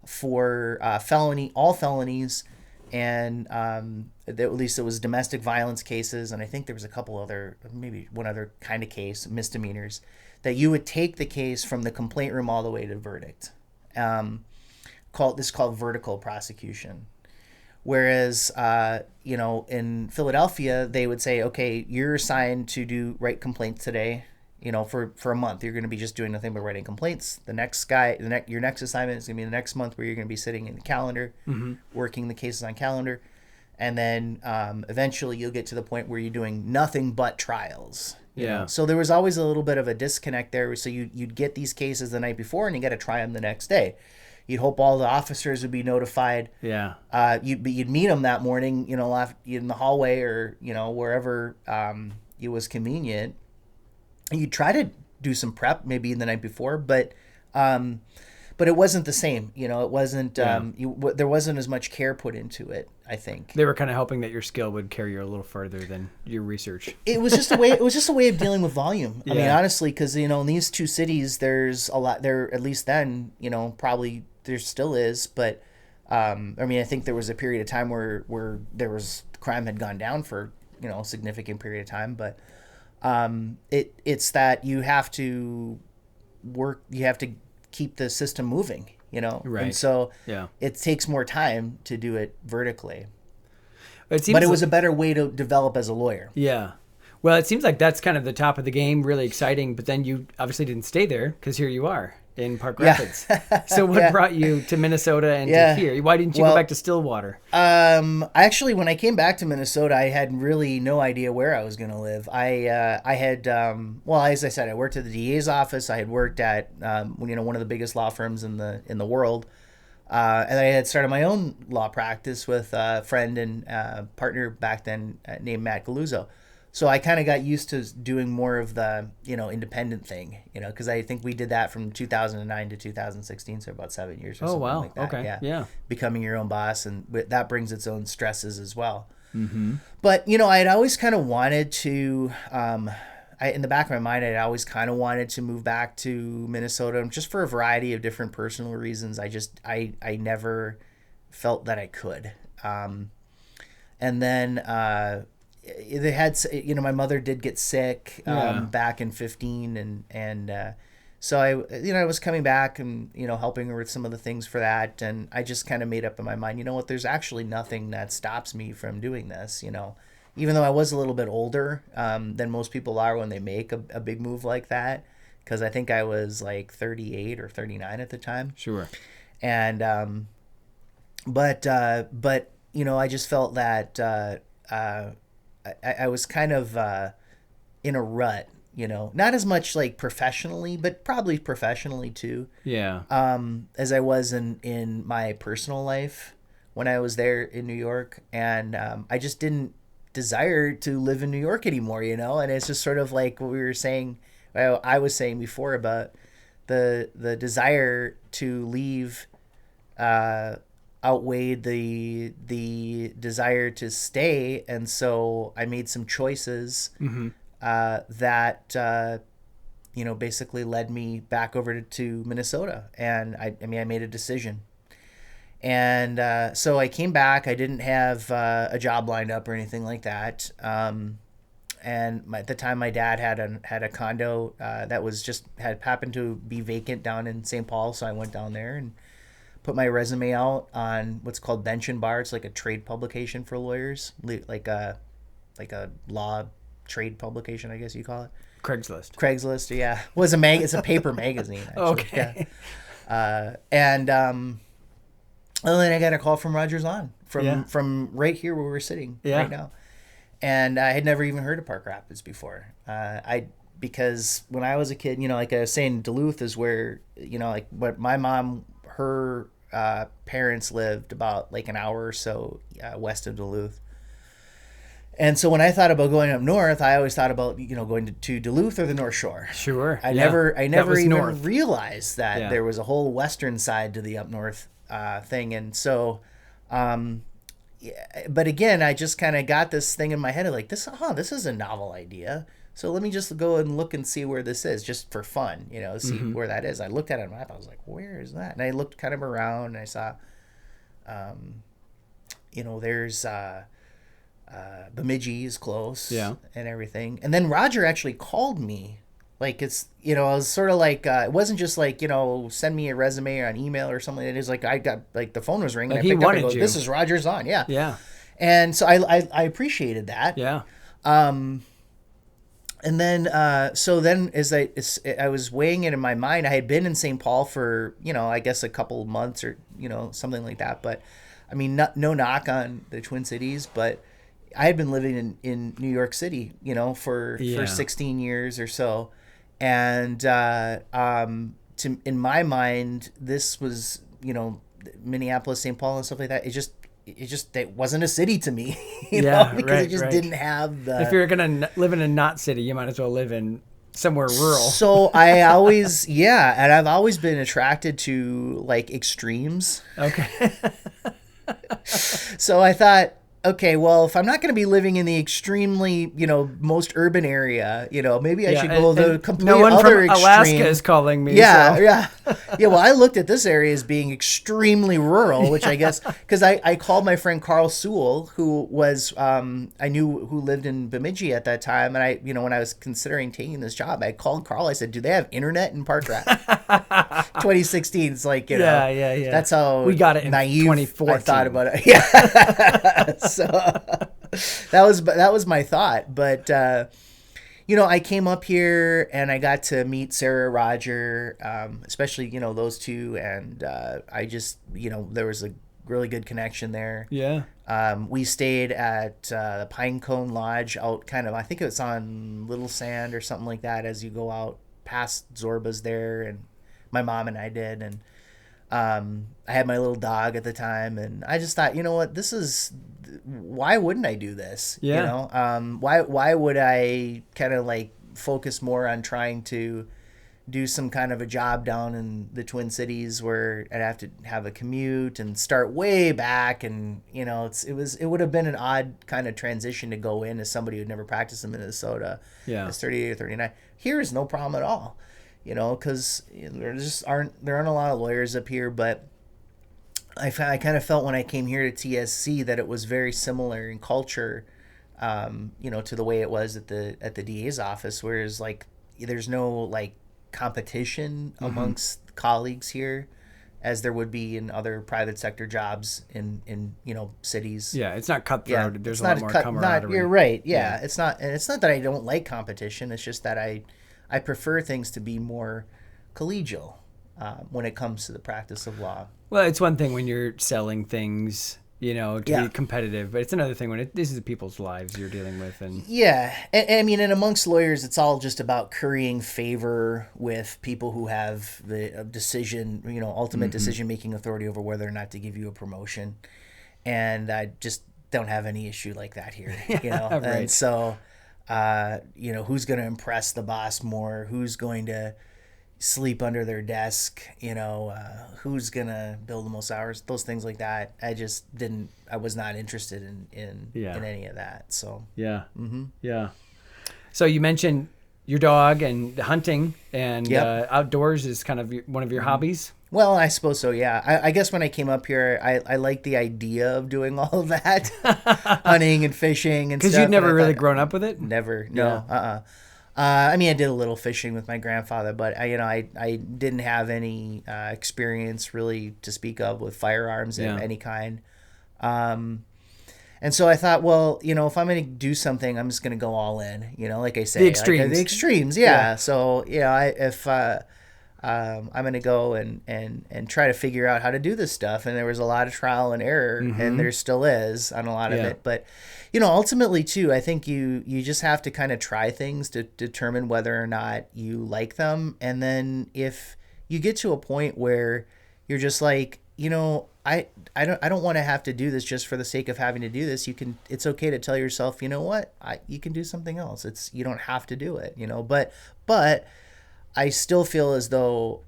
S2: for all felonies, and at least it was domestic violence cases, and I think there was a couple other, maybe one other kind of case, misdemeanors, that you would take the case from the complaint room all the way to verdict. This is called vertical prosecution. Whereas, in Philadelphia, they would say, okay, you're assigned to write complaints today, for a month. You're going to be just doing nothing but writing complaints. Your next assignment is going to be the next month, where you're going to be sitting in the calendar, working the cases on calendar. And then eventually you'll get to the point where you're doing nothing but trials.
S1: Yeah.
S2: So there was always a little bit of a disconnect there. So you'd get these cases the night before, and you got to try them the next day. You'd hope all the officers would be notified.
S1: Yeah.
S2: You'd meet them that morning, in the hallway or wherever it was convenient. And you'd try to do some prep maybe the night before, but it wasn't the same. It wasn't. There wasn't as much care put into it, I think.
S1: They were kind of hoping that your skill would carry you a little further than your research.
S2: It was just a way. It was just a way of dealing with volume. I mean, honestly, because in these two cities, there's a lot there. At least then, probably there still is, but I mean, I think there was a period of time where there was crime had gone down for, a significant period of time, but it's that you have to keep the system moving,
S1: Right.
S2: And so it takes more time to do it vertically. But it was a better way to develop as a lawyer.
S1: Yeah. Well, it seems like that's kind of the top of the game, really exciting. But then you obviously didn't stay there because here you are in Park Rapids. So what brought you to Minnesota and to here? Why didn't you go back to Stillwater?
S2: Actually, when I came back to Minnesota, I had really no idea where I was going to live. I had, as I said, I worked at the DA's office. I had worked at, one of the biggest law firms in the world. And I had started my own law practice with a friend and partner back then named Matt Galuzzo. So I kind of got used to doing more of the, independent thing, because I think we did that from 2009 to 2016, so about 7 years or something like that.
S1: Okay. Yeah.
S2: Becoming your own boss, and that brings its own stresses as well.
S1: Mm-hmm.
S2: But, I had always kind of wanted to, in the back of my mind, I'd always kind of wanted to move back to Minnesota, just for a variety of different personal reasons. I never felt that I could. And then, they had, my mother did get sick back in 2015, and so I was coming back and helping her with some of the things for that, and I just kind of made up in my mind, there's actually nothing that stops me from doing this, even though I was a little bit older than most people are when they make a big move like that, because I think I was like 38 or 39 at the time.
S1: Sure.
S2: And but I just felt that I was kind of in a rut, not as much like professionally, but probably professionally too.
S1: Yeah.
S2: As I was in my personal life when I was there in New York, and I just didn't desire to live in New York anymore, and it's just sort of like what we were saying, I was saying before about the desire to leave outweighed the desire to stay, and so I made some choices that basically led me back over to Minnesota, and I made a decision, and so I came back. I didn't have a job lined up or anything like that, and at the time my dad had a condo that had happened to be vacant down in St. Paul, so I went down there and put my resume out on what's called Bench and Bar. It's like a trade publication for lawyers, like a law trade publication, I guess you call it. Craigslist, yeah. Well, it's a paper magazine, actually.
S1: Okay.
S2: Yeah. And then I got a call from Rogers Lawn from right here where we're sitting right now. And I had never even heard of Park Rapids before. Because when I was a kid, like I was saying, Duluth is where, like what my mom, her parents lived about like an hour or so west of Duluth. And so when I thought about going up north, I always thought about, going to Duluth or the North Shore.
S1: Sure.
S2: I never even realized that there was a whole western side to the up north thing. And so, but again, I just kind of got this thing in my head of like, this is a novel idea. So let me just go and look and see where this is, just for fun, see where that is. I looked at it on a map. I was like, where is that? And I looked kind of around, and I saw, there's Bemidji is close, and everything. And then Roger actually called me. Like, it's, I was sort of like, it wasn't just like, send me a resume or an email or something. It is like, I got, like, the phone was ringing.
S1: Like,
S2: I picked
S1: he
S2: up
S1: wanted
S2: and go,
S1: you.
S2: This is Roger's on, yeah.
S1: Yeah.
S2: And so I appreciated that.
S1: Yeah.
S2: And then, as I was weighing it in my mind, I had been in St. Paul for, I guess a couple of months or, something like that. But, I mean, no knock on the Twin Cities, but I had been living in New York City, for 16 years or so. And in my mind, this was, Minneapolis, St. Paul and stuff like that. It wasn't a city to me, because it just didn't have the...
S1: If you're going to live in a not city, you might as well live in somewhere rural.
S2: So I always, and I've always been attracted to like extremes.
S1: Okay.
S2: So I thought, okay, well, if I'm not going to be living in the extremely, most urban area, maybe I should go the complete
S1: no one
S2: other
S1: from
S2: extreme.
S1: Alaska is calling me.
S2: Yeah,
S1: so.
S2: yeah. Yeah, well, I looked at this area as being extremely rural, which I guess, because I called my friend Carl Sewell, who was, I knew who lived in Bemidji at that time. And when I was considering taking this job, I called Carl. I said, do they have internet in Park Rat? 2016. It's like,
S1: yeah.
S2: That's how
S1: we got it in
S2: naive
S1: 2014.
S2: I thought about it. Yeah. So that was my thought. But, I came up here and I got to meet Sarah, Roger, especially, those two. And I just, there was a really good connection there.
S1: Yeah.
S2: We stayed at the Pine Cone Lodge out kind of, I think it was on Little Sand or something like that as you go out past Zorba's there. And my mom and I did. And I had my little dog at the time. And I just thought, what, why wouldn't I do this?
S1: Yeah.
S2: Why would I kind of like focus more on trying to do some kind of a job down in the Twin Cities where I'd have to have a commute and start way back, and it would have been an odd kind of transition to go in as somebody who'd never practiced in Minnesota.
S1: Yeah,
S2: as 38 or 39. Here is no problem at all, because there aren't a lot of lawyers up here, but I kind of felt when I came here to TSC that it was very similar in culture, to the way it was at the DA's office, whereas like there's no like competition amongst colleagues here as there would be in other private sector jobs in cities.
S1: Yeah, it's not cutthroat.
S2: Yeah,
S1: There's a lot more camaraderie.
S2: You're right. Yeah, it's not that I don't like competition. It's just that I prefer things to be more collegial when it comes to the practice of law.
S1: Well, it's one thing when you're selling things, to be competitive, but it's another thing when this is people's lives you're dealing with. And
S2: yeah, and I mean, and amongst lawyers, it's all just about currying favor with people who have the decision, ultimate decision-making authority over whether or not to give you a promotion. And I just don't have any issue like that here,
S1: Right.
S2: And so, who's going to impress the boss more? Who's going to sleep under their desk, who's gonna build the most hours, those things like that. I was not interested in any of that. So
S1: yeah. So you mentioned your dog and hunting and outdoors is kind of one of your hobbies.
S2: Well, I suppose so. Yeah. I guess when I came up here, I liked the idea of doing all of that, hunting and fishing and stuff.
S1: Because you'd never really grown up with it.
S2: Never. No. I mean, I did a little fishing with my grandfather, but I didn't have any experience really to speak of with firearms of any kind. And so I thought, well, if I'm going to do something, I'm just going to go all in. Like I say,
S1: the extremes.
S2: Like, the extremes, yeah. So if I'm going to go and try to figure out how to do this stuff, and there was a lot of trial and error, and there still is on a lot of it, but. Ultimately, too, I think you just have to kind of try things to determine whether or not you like them. And then if you get to a point where you're just like, I don't want to have to do this just for the sake of having to do this. It's okay to tell yourself, you can do something else. You don't have to do it, but I still feel as though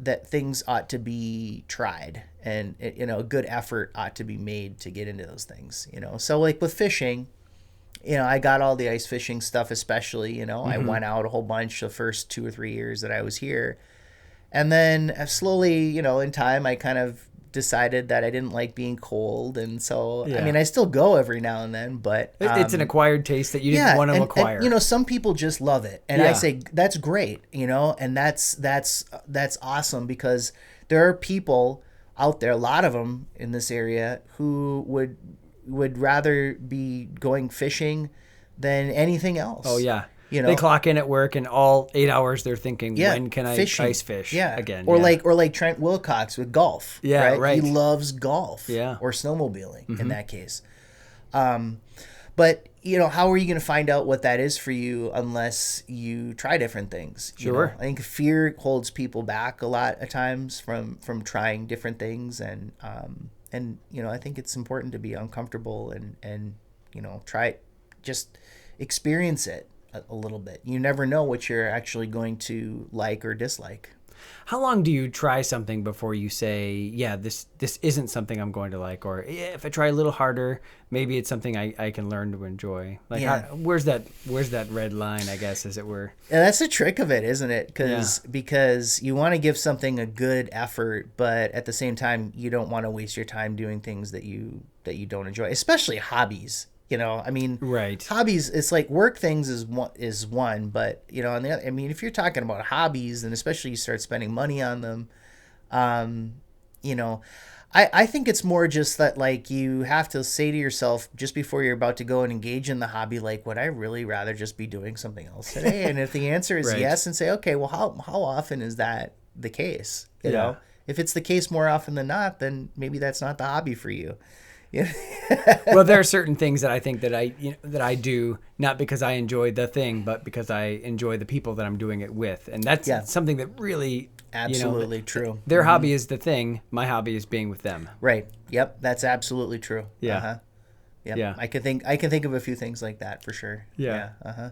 S2: that things ought to be tried, and a good effort ought to be made to get into those things. So like with fishing, I got all the ice fishing stuff, especially. I went out a whole bunch the first 2 or 3 years that I was here, and then slowly, in time, I kind of decided that I didn't like being cold, and so I mean, I still go every now and then, but
S1: it's an acquired taste that you didn't want to acquire.
S2: And, some people just love it, and I say that's great, and that's awesome, because there are people out there, a lot of them in this area, who would rather be going fishing than anything else.
S1: Oh yeah. They clock in at work, and all 8 hours they're thinking, when can I ice fish again?
S2: Or like Trent Wilcox with golf.
S1: Yeah, right.
S2: He loves golf.
S1: Yeah.
S2: Or snowmobiling in that case. But how are you going to find out what that is for you unless you try different things?
S1: Sure.
S2: I think fear holds people back a lot of times from trying different things, and I think it's important to be uncomfortable and try, just experience it a little bit. You never know what you're actually going to like or dislike.
S1: How long do you try something before you say, yeah, this isn't something I'm going to like, or yeah, if I try a little harder, maybe it's something I can learn to enjoy? Like, where's that red line, I guess, as it were?
S2: Yeah, that's the trick of it, isn't it? Because you want to give something a good effort, but at the same time, you don't want to waste your time doing things that you don't enjoy, especially hobbies. I mean,
S1: right.
S2: Hobbies, it's like work things is one, but on the other, I mean, if you're talking about hobbies, and especially you start spending money on them, I think it's more just that, like, you have to say to yourself just before you're about to go and engage in the hobby, like, would I really rather just be doing something else today? And if the answer is
S1: right.
S2: yes, and say, okay, well, how often is that the case? You know, if it's the case more often than not, then maybe that's not the hobby for you. Yeah.
S1: Well, there are certain things that I think that I do not because I enjoy the thing, but because I enjoy the people that I'm doing it with, and that's something that really
S2: absolutely true.
S1: Their hobby is the thing. My hobby is being with them.
S2: Right. Yep. That's absolutely true.
S1: Yeah.
S2: Yep.
S1: Yeah.
S2: I can think of a few things like that for sure.
S1: Yeah.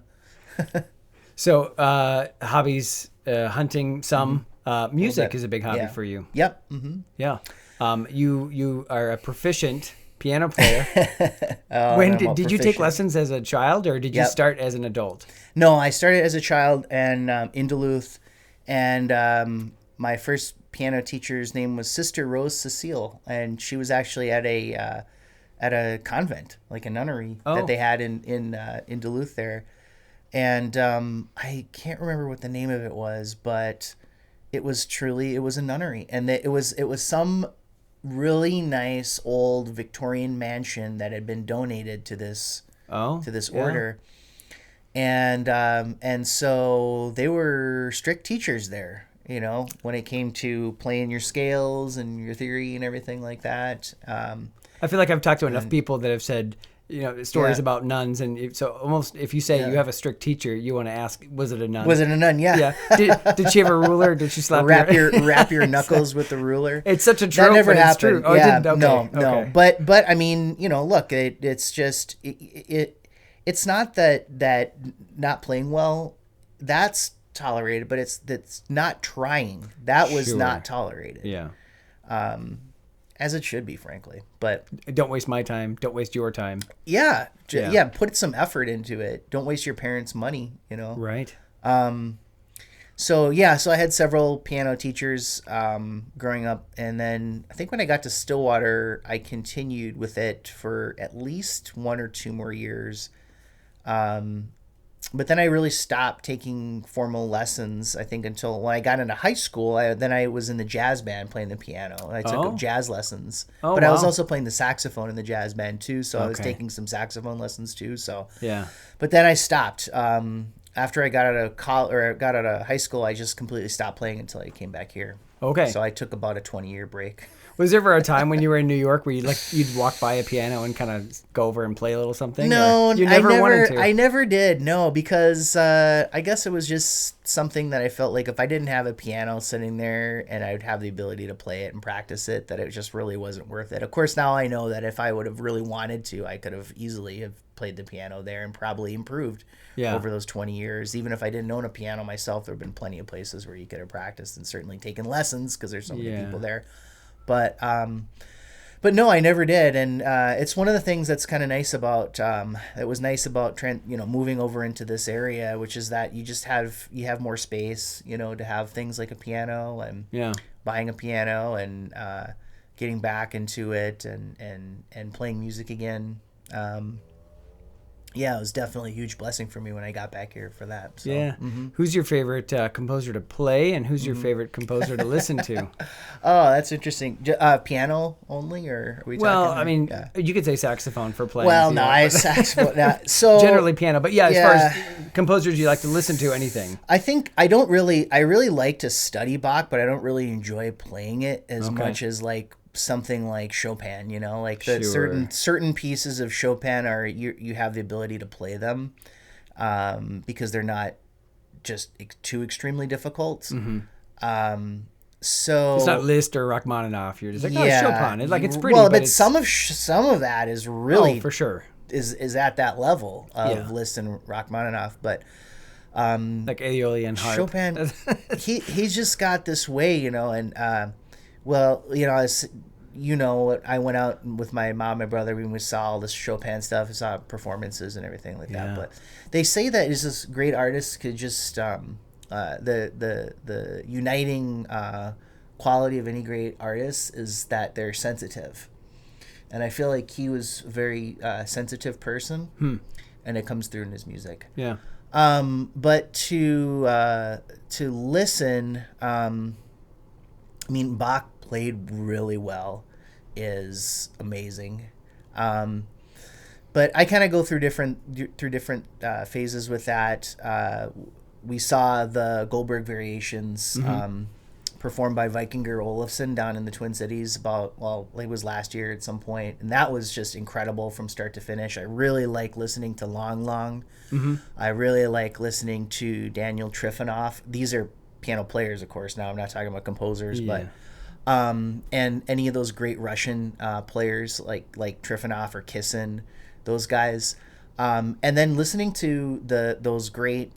S1: So hobbies, hunting, some music is a big hobby for you.
S2: Yep. Mm-hmm.
S1: Yeah. You are a proficient piano player.
S2: When
S1: did you take lessons as a child, or did you start as an adult?
S2: No, I started as a child and in Duluth, and my first piano teacher's name was Sister Rose Cecile, and she was actually at a convent, like a nunnery that they had in Duluth there, and I can't remember what the name of it was, but it was a nunnery, and it was some really nice old Victorian mansion that had been donated to this order, and so they were strict teachers there, when it came to playing your scales and your theory and everything like that.
S1: I feel like I've talked to enough people that have said stories about nuns, and so almost if you say you have a strict teacher, you want to ask, was it a nun?
S2: Was it a nun? Yeah.
S1: Did she have a ruler? Did she slap
S2: wrap your knuckles with the ruler?
S1: It's such a trope.
S2: That never happened.
S1: It's true. Oh,
S2: yeah,
S1: it didn't? Okay.
S2: No. But I mean, look, it's just it's not that not playing well, that's tolerated, but it's not trying. That was not tolerated.
S1: Yeah.
S2: As it should be, frankly. But
S1: don't waste my time. Don't waste your time.
S2: Yeah. Put some effort into it. Don't waste your parents' money,
S1: Right.
S2: So I had several piano teachers growing up, and then I think when I got to Stillwater, I continued with it for at least 1 or 2 more years. But then I really stopped taking formal lessons, I think, until when I got into high school. I was in the jazz band playing the piano, and I took jazz lessons. But I was also playing the saxophone in the jazz band too, so I was taking some saxophone lessons too. So but then I stopped. After I got out of high school, I just completely stopped playing until I came back here.
S1: Okay.
S2: So I took about a 20-year break.
S1: Was there ever a time when you were in New York where you'd walk by a piano and kind of go over and play a little something?
S2: No,
S1: you never wanted to?
S2: I never did. No, because I guess it was just something that I felt like if I didn't have a piano sitting there and I would have the ability to play it and practice it, that it just really wasn't worth it. Of course, now I know that if I would have really wanted to, I could have easily have played the piano there and probably improved over those 20 years. Even if I didn't own a piano myself, there have been plenty of places where you could have practiced and certainly taken lessons because there's so many people there. But no, I never did, and it's one of the things that's kind of nice about moving over into this area, which is that you have more space, to have things like a piano and buying a piano and getting back into it and playing music again. It was definitely a huge blessing for me when I got back here for that. So,
S1: yeah. Who's your favorite composer to play, and who's your favorite composer to listen to?
S2: Oh, that's interesting. Piano only, or are we talking?
S1: Well, I mean, you could say saxophone for playing.
S2: Well, no, I saxophone. So
S1: generally piano, but as far as composers you like to listen to, anything.
S2: I think I really like to study Bach, but I don't really enjoy playing it as much as like something like Chopin, like the certain pieces of Chopin are you have the ability to play them because they're not just too extremely difficult. So
S1: it's not Liszt or Rachmaninoff. You're just like Chopin. It's pretty.
S2: Well, but some of that is really
S1: for sure
S2: is at that level of Liszt and Rachmaninoff. But
S1: Like Aeolian harp.
S2: Chopin, he's just got this way, and well, as I went out with my mom and my brother when we saw all this Chopin stuff, saw performances and everything like that. But they say that is this great artist could just the uniting quality of any great artist is that they're sensitive, and I feel like he was a very sensitive person, and it comes through in his music.
S1: Yeah.
S2: But to listen, Bach played really well, is amazing. But I kind of go through different phases with that. We saw the Goldberg Variations performed by Vikinger Olafsson down in the Twin Cities it was last year at some point, and that was just incredible from start to finish. I really like listening to Long Long. I really like listening to Daniel Trifonov. These are piano players, of course. Now I'm not talking about composers, but and any of those great Russian players like Trifonov or Kissin, those guys, and then listening to those great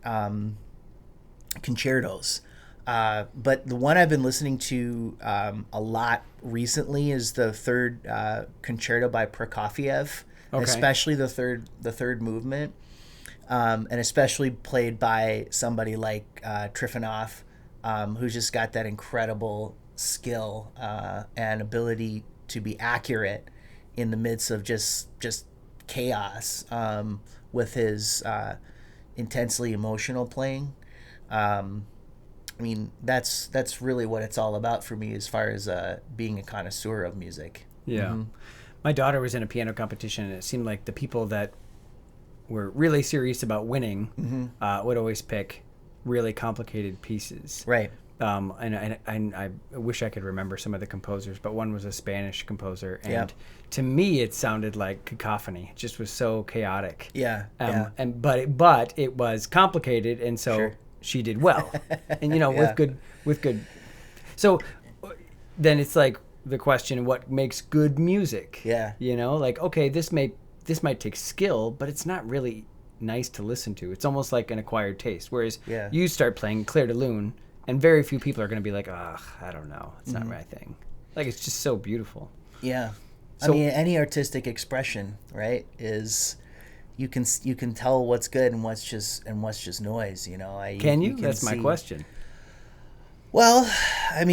S2: concertos. But the one I've been listening to a lot recently is the third concerto by Prokofiev, especially the third movement, and especially played by somebody like Trifonov, who's just got that incredible skill and ability to be accurate in the midst of just chaos, with his intensely emotional playing. That's really what it's all about for me as far as being a connoisseur of music.
S1: Yeah. My daughter was in a piano competition, and it seemed like the people that were really serious about winning would always pick really complicated pieces.
S2: Right.
S1: And I wish I could remember some of the composers, but one was a Spanish composer, and to me it sounded like cacophony. It just was so chaotic.
S2: Yeah.
S1: But it was complicated, and so she did well. And with good. So then it's like the question: what makes good music?
S2: Yeah.
S1: Okay, this might take skill, but it's not really nice to listen to. It's almost like an acquired taste. Whereas you start playing Clair de Lune, and very few people are going to be like, I don't know. It's not my thing. Like, it's just so beautiful.
S2: Yeah. So, any artistic expression, right, is you can tell what's good and what's just noise,
S1: Can you? That's my question.
S2: Well, I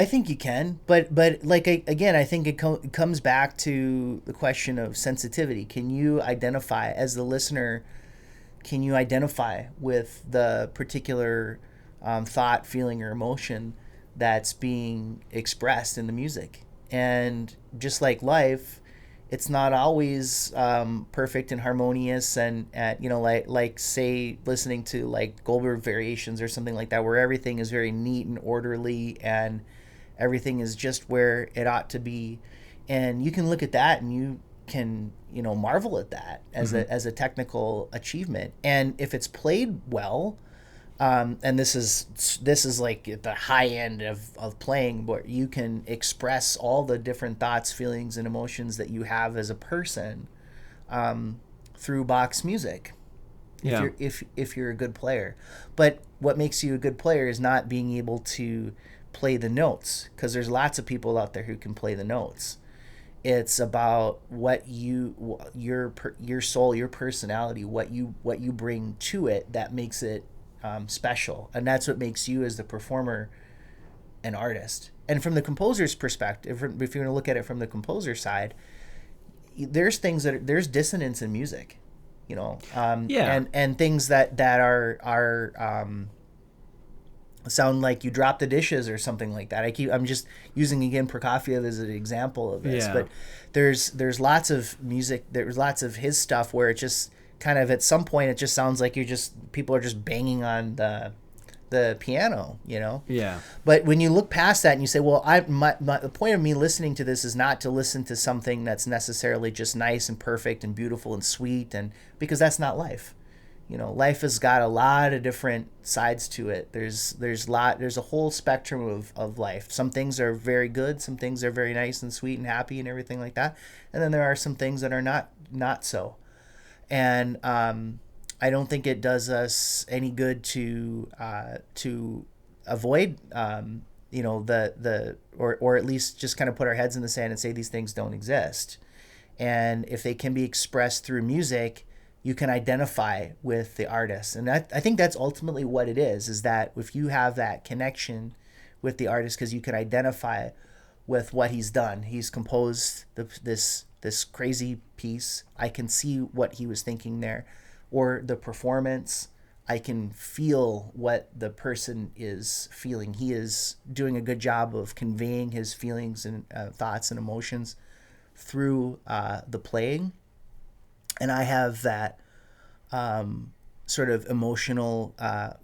S2: think you can, but like again, I think it comes back to the question of sensitivity. Can you identify, as the listener, with the particular thought, feeling, or emotion that's being expressed in the music? And just like life, it's not always perfect and harmonious, and like say listening to like Goldberg Variations or something like that, where everything is very neat and orderly and everything is just where it ought to be, and you can look at that and you can marvel at that as a technical achievement. And if it's played well, and this is like at the high end of playing, where you can express all the different thoughts, feelings, and emotions that you have as a person through Bach's music. If you're a good player. But what makes you a good player is not being able to play the notes, because there's lots of people out there who can play the notes. It's about what your soul, your personality, what you bring to it that makes it special, and that's what makes you as the performer an artist. And from the composer's perspective, if you're going to look at it from the composer side, there's dissonance in music, and things that are sound like you drop the dishes or something like that. I'm just using again Prokofiev as an example of this, but there's lots of music. There's lots of his stuff where it just kind of at some point it just sounds like people are just banging on the piano,
S1: Yeah.
S2: But when you look past that and you say, well, the point of me listening to this is not to listen to something that's necessarily just nice and perfect and beautiful and sweet, and because that's not life. Life has got a lot of different sides to it. There's a whole spectrum of life. Some things are very good, some things are very nice and sweet and happy and everything like that, and then there are some things that are not so. And I don't think it does us any good to avoid or at least just kind of put our heads in the sand and say these things don't exist. And if they can be expressed through music, you can identify with the artist. And I think that's ultimately what it is that if you have that connection with the artist, because you can identify with what he's done. He's composed this crazy piece. I can see what he was thinking there. Or the performance, I can feel what the person is feeling. He is doing a good job of conveying his feelings and thoughts and emotions through the playing. And I have that sort of emotional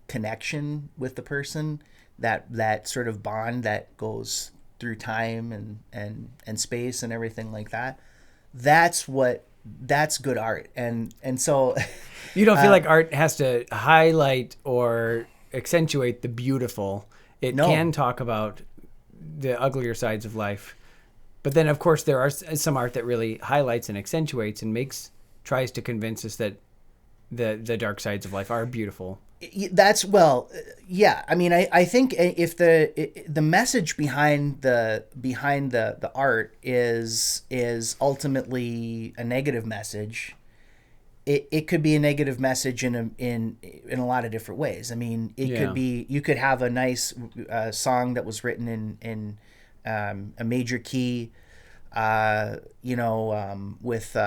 S2: connection with the person, that sort of bond that goes through time and space and everything like that. That's good art. And so
S1: you don't feel like art has to highlight or accentuate the beautiful. It can talk about the uglier sides of life. But then, of course, there are some art that really highlights and accentuates and tries to convince us that the dark sides of life are beautiful.
S2: Yeah. I mean, I think if the message behind the art is ultimately a negative message, it could be a negative message in a lot of different ways. I mean, could be, you could have a nice song that was written in a major key, with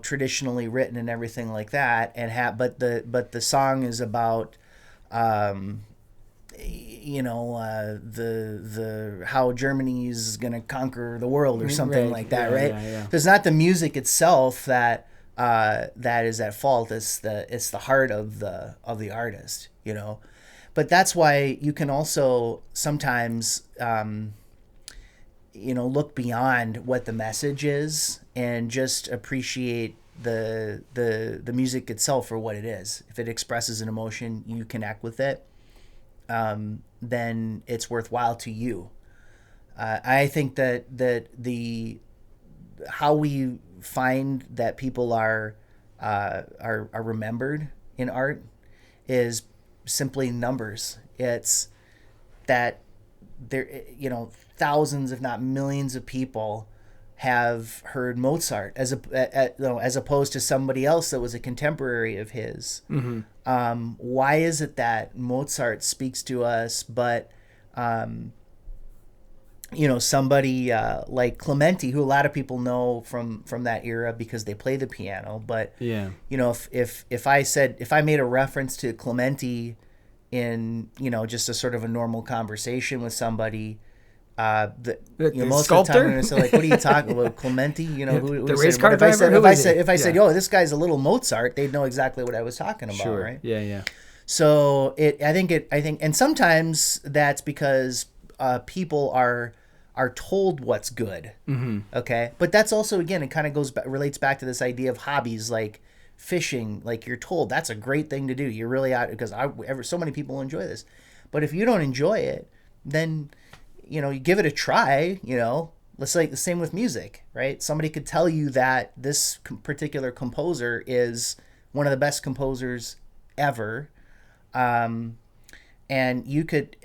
S2: traditionally written and everything like that, and but the song is about the how Germany is going to conquer the world or something like that, right? So it's not the music itself that is at fault. It's the heart of the artist, But that's why you can also sometimes look beyond what the message is and just appreciate the music itself for what it is. If it expresses an emotion, you connect with it, then it's worthwhile to you. I think that how we find that people are remembered in art is simply numbers. It's that there, thousands, if not millions, of people have heard Mozart as opposed to somebody else that was a contemporary of his. Mm-hmm. Why is it that Mozart speaks to us, but somebody like Clementi, who a lot of people know from that era because they play the piano, but if I made a reference to Clementi in just a sort of a normal conversation with somebody, most
S1: sculptor?
S2: of the time I'm going to say, like, what are you talking about, Clementi?
S1: The race car driver.
S2: If I said, oh, this guy's a little Mozart, they'd know exactly what I was talking about,
S1: sure.
S2: right?
S1: Yeah.
S2: So I think, and sometimes that's because people are told what's good. Mm-hmm. Okay, but that's also, again, it kind of relates back to this idea of hobbies, like fishing. Like, you're told that's a great thing to do. You're really out because so many people enjoy this, but if you don't enjoy it, then you give it a try. Let's like the same with music, right? Somebody could tell you that this particular composer is one of the best composers ever. And you could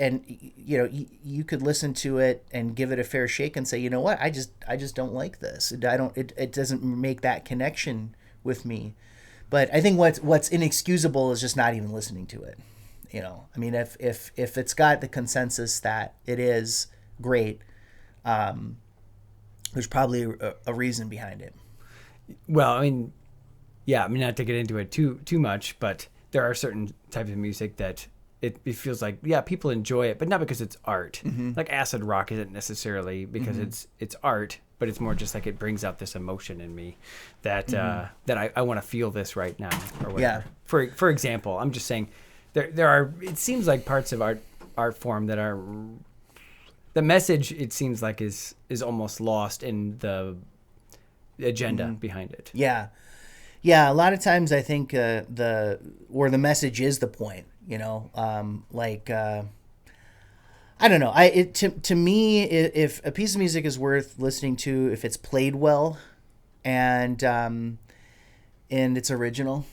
S2: listen to it and give it a fair shake and say, you know what, I just don't like this. It doesn't make that connection with me. But I think what's inexcusable is just not even listening to it. I mean, if it's got the consensus that it is great, there's probably a reason behind it.
S1: Well, I mean, not to get into it too much, but there are certain types of music that it feels like, people enjoy it, but not because it's art. Mm-hmm. Like acid rock isn't necessarily because it's art, but it's more just like it brings out this emotion in me that that I want to feel this right now or whatever. Yeah. For example, I'm just saying there are, it seems like parts of art form that are, the message, it seems like is almost lost in the agenda behind it. Yeah,
S2: a lot of times I think the message is the point. I don't know. To me, if a piece of music is worth listening to, if it's played well, and it's original,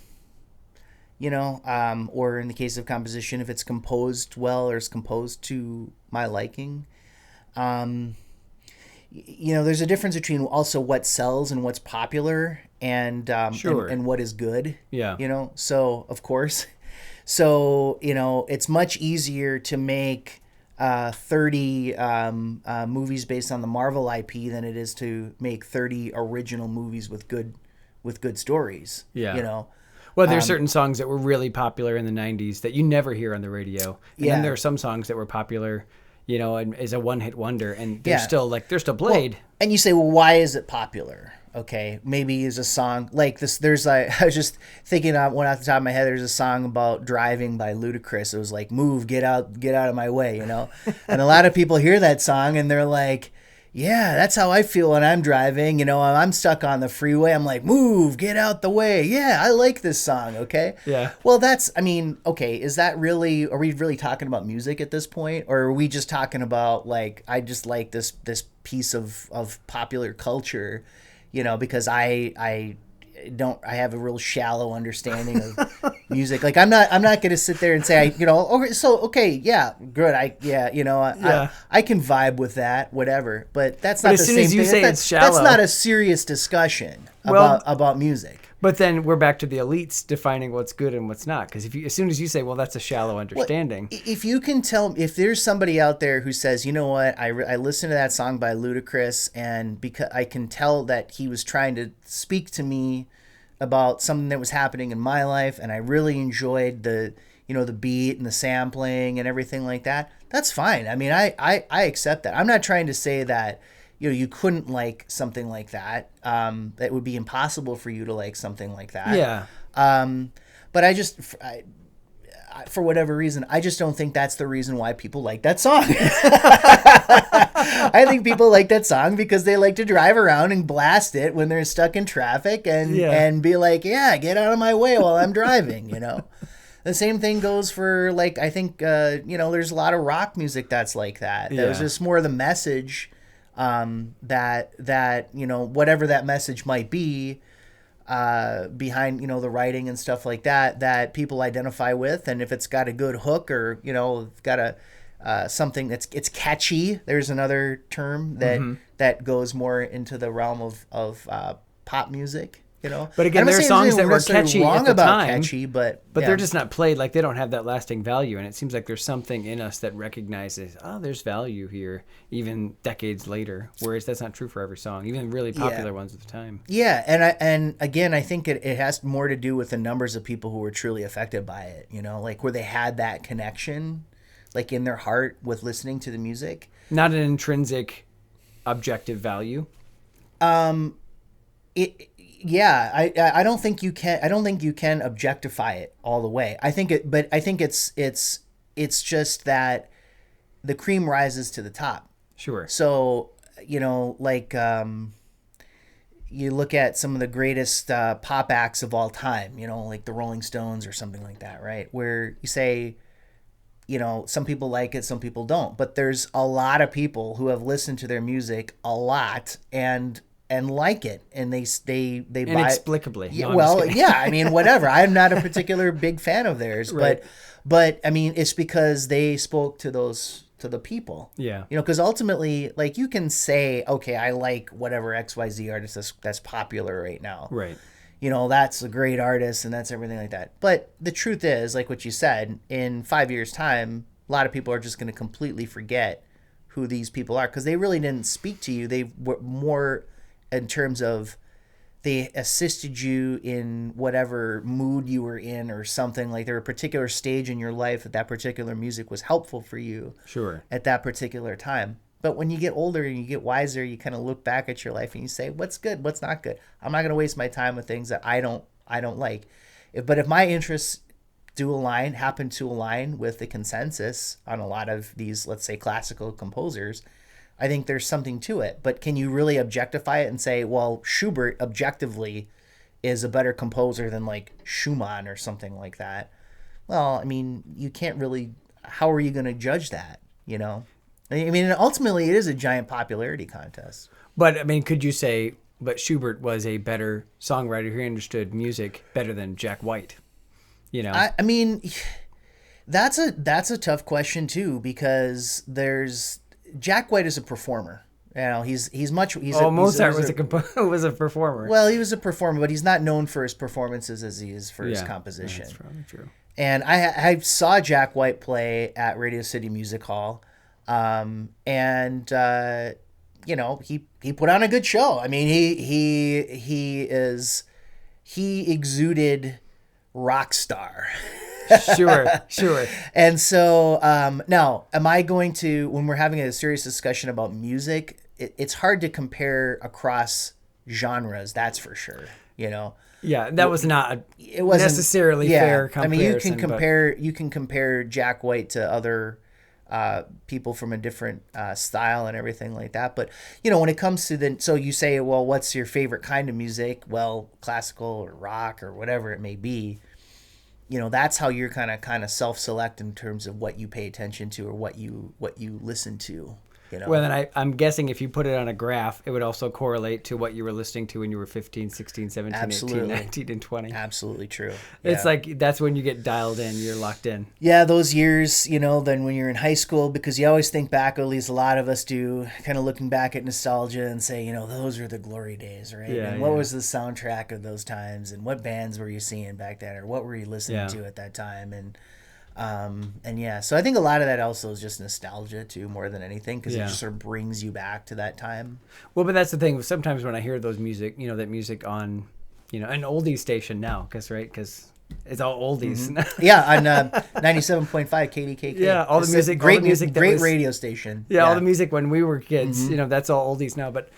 S2: or in the case of composition, if it's composed well or is composed to my liking. There's a difference between also what sells and what's popular and and what is good.
S1: Yeah.
S2: So of course, it's much easier to make 30 movies based on the Marvel IP than it is to make 30 original movies with good stories.
S1: Yeah. Well, there's certain songs that were really popular in the 90s that you never hear on the radio. And then there are some songs that were popular, and is a one-hit wonder, and they're still played.
S2: Well, and you say, well, why is it popular? Okay, maybe is a song like this. I was just thinking of one off the top of my head. There's a song about driving by Ludacris. It was like, "Move, get out of my way," And a lot of people hear that song and they're like, "Yeah, that's how I feel when I'm driving. I'm stuck on the freeway. I'm like, move, get out the way. Yeah, I like this song." Okay.
S1: Yeah.
S2: Well, okay. Is that really? Are we really talking about music at this point, or are we just talking about like I just like this piece of popular culture? Because I have a real shallow understanding of music. Like I'm not going to sit there and say, yeah, good. I can vibe with that, whatever. But that's not the same thing. As soon as you say it's shallow, that's not a serious discussion about music.
S1: But then we're back to the elites defining what's good and what's not. Because as soon as you say, well, that's a shallow understanding.
S2: Well, if you can tell, if there's somebody out there who says, you know what, I listened to that song by Ludacris, and because I can tell that he was trying to speak to me about something that was happening in my life, and I really enjoyed the beat and the sampling and everything like that, that's fine. I mean, I accept that. I'm not trying to say that you couldn't like something like that. That would be impossible for you to like something like that.
S1: Yeah.
S2: But for whatever reason, I just don't think that's the reason why people like that song. I think people like that song because they like to drive around and blast it when they're stuck in traffic and be like, yeah, get out of my way while I'm driving, The same thing goes for like, I think, there's a lot of rock music that's like that.
S1: Yeah.
S2: There's just more of the message that whatever that message might be behind the writing and stuff like that people identify with, and if it's got a good hook or got a something it's catchy. There's another term that goes more into the realm of pop music.
S1: But again, there are songs that were catchy at the time,
S2: but
S1: they're just not played. Like, they don't have that lasting value, and it seems like there's something in us that recognizes, there's value here, even decades later. Whereas that's not true for every song, even really popular ones at the time.
S2: Yeah, and again, I think it has more to do with the numbers of people who were truly affected by it. Like where they had that connection, like in their heart with listening to the music.
S1: Not an intrinsic, objective value.
S2: I don't think you can. I don't think you can objectify it all the way. I think it's just that the cream rises to the top.
S1: Sure.
S2: So like you look at some of the greatest pop acts of all time. Like the Rolling Stones or something like that, right? Where you say, some people like it, some people don't. But there's a lot of people who have listened to their music a lot and like it, and they buy
S1: inexplicably.
S2: Yeah, well, yeah, I mean, whatever. I'm not a particular big fan of theirs, right. but I mean, it's because they spoke to the people.
S1: Yeah.
S2: Because ultimately, like, you can say, okay, I like whatever XYZ artist that's popular right now.
S1: Right.
S2: That's a great artist and that's everything like that. But the truth is, like what you said, in 5 years' time, a lot of people are just going to completely forget who these people are because they really didn't speak to you. They were more in terms of they assisted you in whatever mood you were in or something. Like there were a particular stage in your life that particular music was helpful for you.
S1: Sure. At
S2: that particular time. But when you get older and you get wiser, you kind of look back at your life and you say, what's good? What's not good? I'm not going to waste my time with things that I don't like. But if my interests happen to align with the consensus on a lot of these, let's say, classical composers, I think there's something to it. But can you really objectify it and say, well, Schubert objectively is a better composer than like Schumann or something like that? Well, I mean, you can't really, how are you going to judge that, I mean, ultimately it is a giant popularity contest.
S1: But I mean, could you say, but Schubert was a better songwriter who understood music better than Jack White? You know,
S2: I mean, that's a tough question too, because Jack White is a performer. You know,
S1: Mozart was a performer.
S2: Well, he was a performer, but he's not known for his performances as he is for his composition.
S1: That's probably true.
S2: And I saw Jack White play at Radio City Music Hall, and you know, he put on a good show. I mean, he exuded rock star.
S1: Sure.
S2: And so now, am I going to, when we're having a serious discussion about music, it's hard to compare across genres, that's for sure, you know.
S1: Yeah, that was not it wasn't necessarily fair comparison.
S2: I mean, you can compare Jack White to other people from a different style and everything like that. But, you know, when it comes to so you say, well, what's your favorite kind of music? Well, classical or rock or whatever it may be. You know, that's how you're kind of self-select in terms of what you pay attention to or what you listen to. You know?
S1: Well, then I'm guessing if you put it on a graph, it would also correlate to what you were listening to when you were 15, 16, 17,
S2: Absolutely.
S1: 18, 19, and 20.
S2: Absolutely true.
S1: It's like that's when you get dialed in. You're locked in.
S2: Yeah, those years, you know, then when you're in high school, because you always think back, or at least a lot of us do, kind of looking back at nostalgia and say, you know, those are the glory days, right?
S1: Yeah,
S2: and what was the soundtrack of those times, and what bands were you seeing back then, or what were you listening to at that time? And yeah, so I think a lot of that also is just nostalgia too, more than anything, because it just sort of brings you back to that time.
S1: Well, but that's the thing. Sometimes when I hear those music, you know, that music on, you know, an oldies station now, because it's all oldies.
S2: Mm-hmm. Yeah, on 97.5 KDKK.
S1: Yeah, all the music,
S2: great music, great radio station.
S1: Yeah, all the music when we were kids, you know, that's all oldies now. But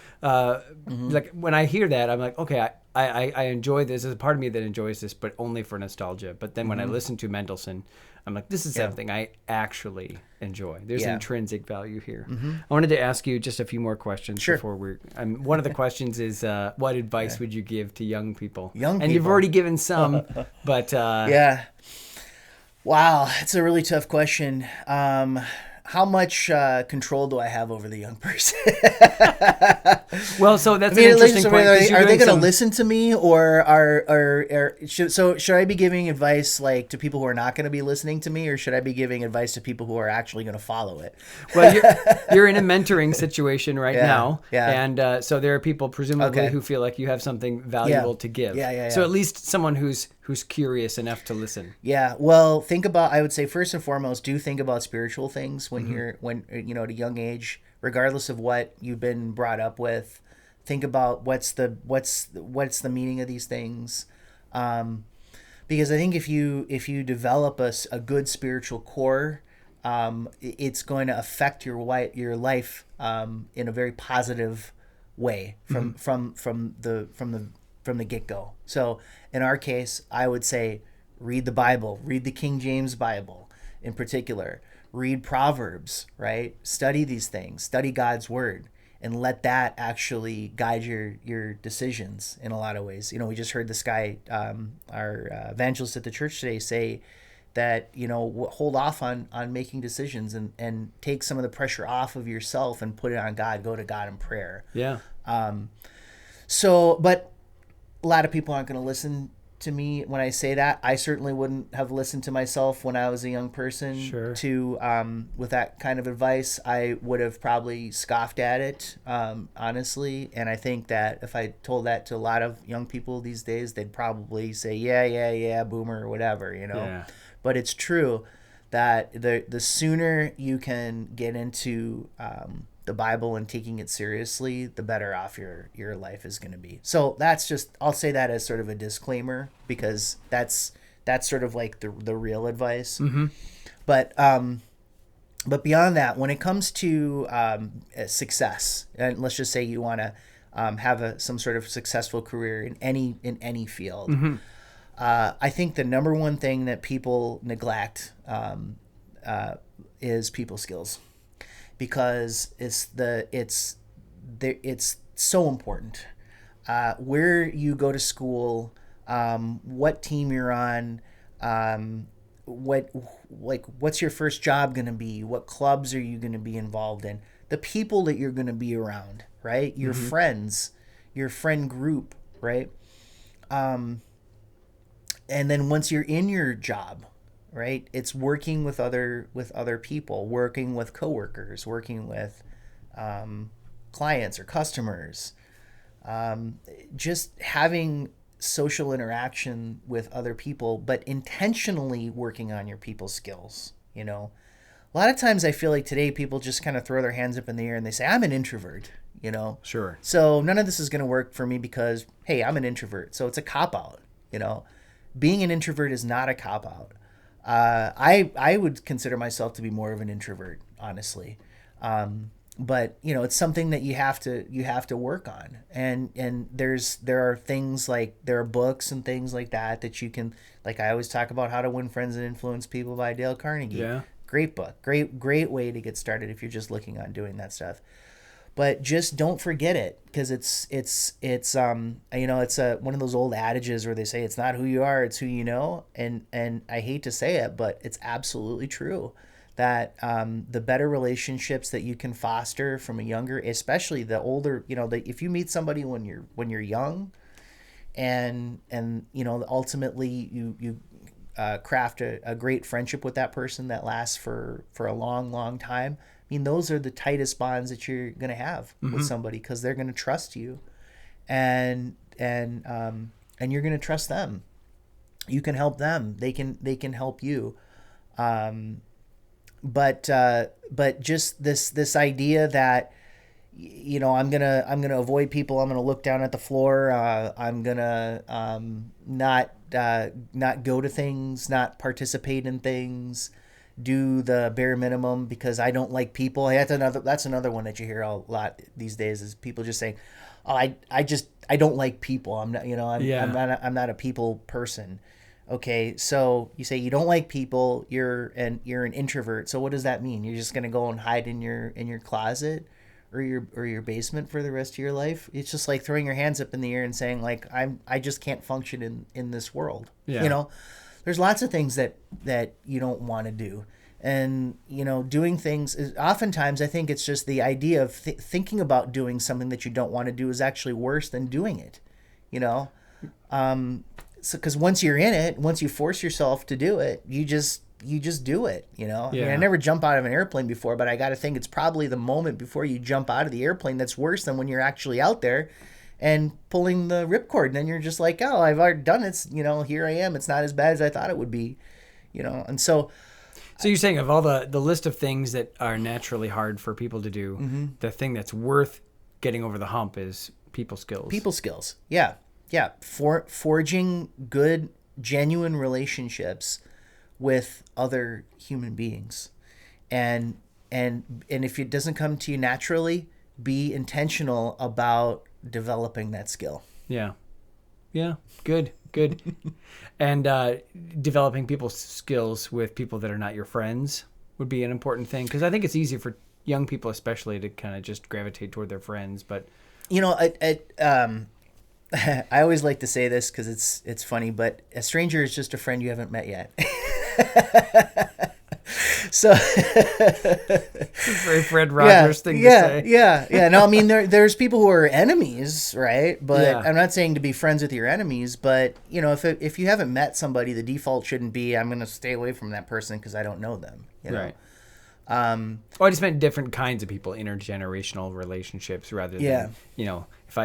S1: like when I hear that, I'm like, okay, I enjoy this. There's a part of me that enjoys this, but only for nostalgia. But then when I listen to Mendelssohn, I'm like, this is something I actually enjoy. There's intrinsic value here. I wanted to ask you just a few more questions before we're. One of the questions is, what advice would you give to young people? And you've already given some, but
S2: yeah. Wow, it's a really tough question. How much control do I have over the young person?
S1: Well, so that's an interesting point.
S2: Are they going to listen to me, or should I be giving advice like to people who are not going to be listening to me, or should I be giving advice to people who are actually going to follow it?
S1: Well, you're in a mentoring situation right now, and so there are people presumably who feel like you have something valuable to give.
S2: Yeah.
S1: So at least someone who's curious enough to listen.
S2: Yeah. Well, I would say first and foremost, do think about spiritual things when you're at a young age, regardless of what you've been brought up with. Think about what's the meaning of these things, because I think if you develop a good spiritual core, it's going to affect your life in a very positive way from the get-go. So in our case, I would say read the Bible, read the King James Bible in particular, read Proverbs, right? Study these things, study God's word, and let that actually guide your decisions in a lot of ways. You know, we just heard this guy, our evangelist at the church today, say that, you know, hold off on making decisions and take some of the pressure off of yourself and put it on God. Go to God in prayer.
S1: Yeah.
S2: But a lot of people aren't going to listen to me when I say that. I certainly wouldn't have listened to myself when I was a young person.
S1: Sure.
S2: With that kind of advice. I would have probably scoffed at it, honestly. And I think that if I told that to a lot of young people these days, they'd probably say, yeah, boomer, or whatever, you know.
S1: Yeah.
S2: But it's true that the sooner you can get into the Bible and taking it seriously, the better off your life is going to be. So I'll say that as sort of a disclaimer, because that's sort of like the real advice. Mm-hmm. But beyond that, when it comes to success, and let's just say you want to have some sort of successful career in any field, mm-hmm. I think the number one thing that people neglect is people skills. Because it's so important. Where you go to school, what team you're on, what's your first job going to be? What clubs are you going to be involved in? The people that you're going to be around, right? Your friends, your friend group, right? and then once you're in your job, right, it's working with other people, working with coworkers, working with clients or customers, just having social interaction with other people, but intentionally working on your people skills. You know, a lot of times I feel like today people just kind of throw their hands up in the air and they say, I'm an introvert, you know?
S1: Sure.
S2: So none of this is going to work for me because, hey, I'm an introvert. So it's a cop-out, you know? Being an introvert is not a cop-out. I would consider myself to be more of an introvert, honestly. But you know, it's something that you have to work on. And there are things like, there are books and things like that you can, like I always talk about How to Win Friends and Influence People by Dale Carnegie.
S1: Yeah.
S2: Great book. Great way to get started if you're just looking on doing that stuff. But just don't forget it, because it's you know, it's one of those old adages where they say it's not who you are, it's who you know. And I hate to say it, but it's absolutely true that the better relationships that you can foster from a younger, especially the older, you know, if you meet somebody when you're young, and you know, ultimately you craft a great friendship with that person that lasts for a long time. I mean, those are the tightest bonds that you're going to have with somebody, because they're going to trust you, and you're going to trust them. You can help them. They can help you. But just this idea that, you know, I'm gonna avoid people. I'm gonna look down at the floor. I'm gonna not go to things, not participate in things, do the bare minimum because I don't like people. That's another one that you hear a lot these days, is people just saying, "Oh, I don't like people. I'm not, you know, I'm not a people person." Okay, so you say you don't like people. You're an introvert. So what does that mean? You're just gonna go and hide in your closet or your basement for the rest of your life? It's just like throwing your hands up in the air and saying, like, I just can't function in this world.
S1: Yeah.
S2: You know, there's lots of things that you don't want to do. And, you know, doing things is oftentimes, I think it's just the idea of thinking about doing something that you don't want to do is actually worse than doing it, you know? So, because once you're in it, once you force yourself to do it, you just do it, you know?
S1: Yeah.
S2: I mean, I never jumped out of an airplane before, but I got to think it's probably the moment before you jump out of the airplane that's worse than when you're actually out there and pulling the ripcord. And then you're just like, oh, I've already done it. You know, here I am. It's not as bad as I thought it would be, you know? And so
S1: you're saying of all the list of things that are naturally hard for people to do, the thing that's worth getting over the hump is people skills. People skills.
S2: Yeah. Yeah. Forging good, genuine relationships with other human beings. And if it doesn't come to you naturally, be intentional about developing that skill.
S1: Yeah. Yeah. Good. And developing people's skills with people that are not your friends would be an important thing, because I think it's easy for young people especially to kind of just gravitate toward their friends. But,
S2: you know, I always like to say this because it's funny, but a stranger is just a friend you haven't met yet. So
S1: it's a very Fred Rogers thing to say.
S2: Yeah. No, I mean, there's people who are enemies, right? But
S1: yeah.
S2: I'm not saying to be friends with your enemies, but you know, if you haven't met somebody, the default shouldn't be, I'm going to stay away from that person because I don't know them. You know?
S1: Right. I just meant different kinds of people, intergenerational relationships, rather than, you know, if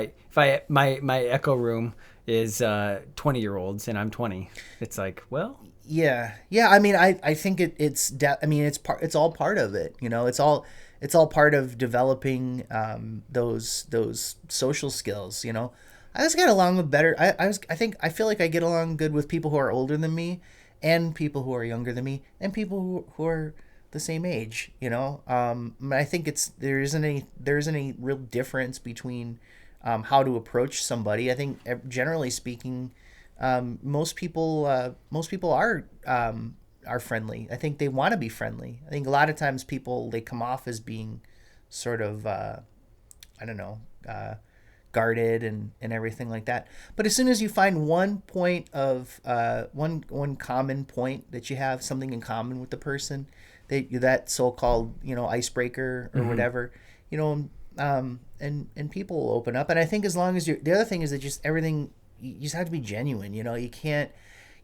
S1: my echo room is 20-year-olds and I'm 20, it's like, well.
S2: Yeah. I mean, I think it's all part of it. You know, it's all part of developing those social skills. You know, I just get along with better. I feel like I get along good with people who are older than me, and people who are younger than me, and people who are the same age. You know, I think there isn't any real difference between how to approach somebody. I think generally speaking, most people are friendly. I think they want to be friendly. I think a lot of times they come off as being sort of guarded and everything like that. But as soon as you find one point of one common point that you have something in common with the person, that so-called, you know, icebreaker or whatever, you know, and people will open up. And I think as long as the other thing is that just everything, you just have to be genuine. You know, you can't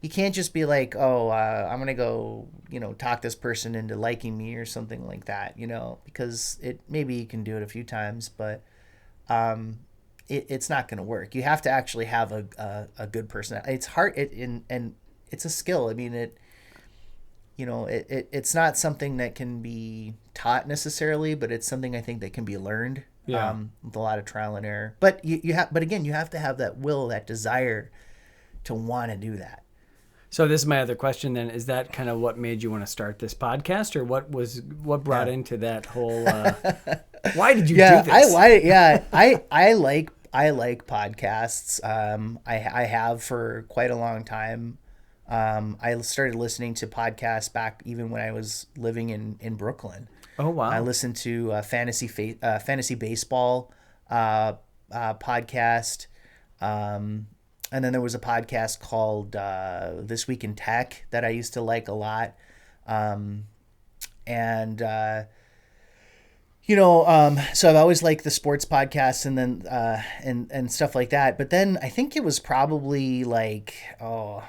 S2: you can't just be like, oh, I'm going to go, talk this person into liking me or something like that, because maybe you can do it a few times, but it's not going to work. You have to actually have a good person. It's hard, and it's a skill. I mean, it's not something that can be taught necessarily, but it's something I think that can be learned with a lot of trial and error. But you have to have that will, that desire to want to do that.
S1: So this is my other question then. Is that kind of what made you want to start this podcast, or what brought into that whole, why did you do this? I like podcasts. I have for quite a long time. I started listening to podcasts back even when I was living in Brooklyn. Oh, wow. I
S2: listened to fantasy baseball podcast. And then there was a podcast called This Week in Tech that I used to like a lot. So I've always liked the sports podcasts and then and stuff like that. But then I think it was probably like, oh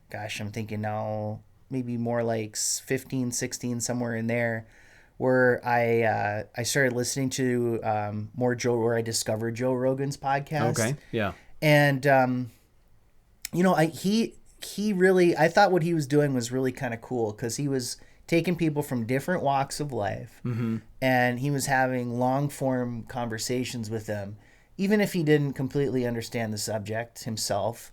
S2: gosh, I'm thinking now maybe more like 15, 16, somewhere in there, where I started listening to where I discovered Joe Rogan's podcast.
S1: Okay, yeah.
S2: And he really, I thought what he was doing was really kind of cool, because he was taking people from different walks of life,
S1: mm-hmm.
S2: and he was having long form conversations with them, even if he didn't completely understand the subject himself.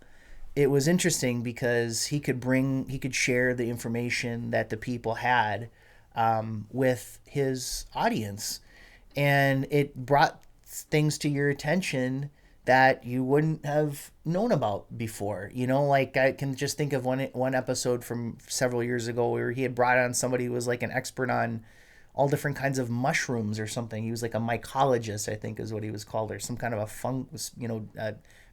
S2: It was interesting because he could share the information that the people had with his audience, and it brought things to your attention that you wouldn't have known about before. Like I can just think of one episode from several years ago where he had brought on somebody who was like an expert on all different kinds of mushrooms or something. He was like a mycologist, I think is what he was called, or some kind of a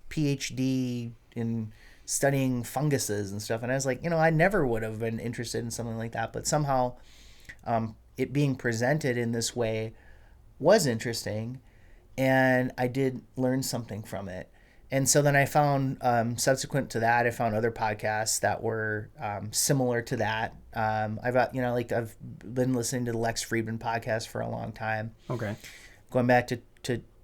S2: PhD in studying funguses and stuff. And I was like, I never would have been interested in something like that, but somehow it being presented in this way was interesting. And I did learn something from it. And so then I found, subsequent to that, I found other podcasts that were similar to that. I've been listening to the Lex Friedman podcast for a long time.
S1: Okay.
S2: Going back to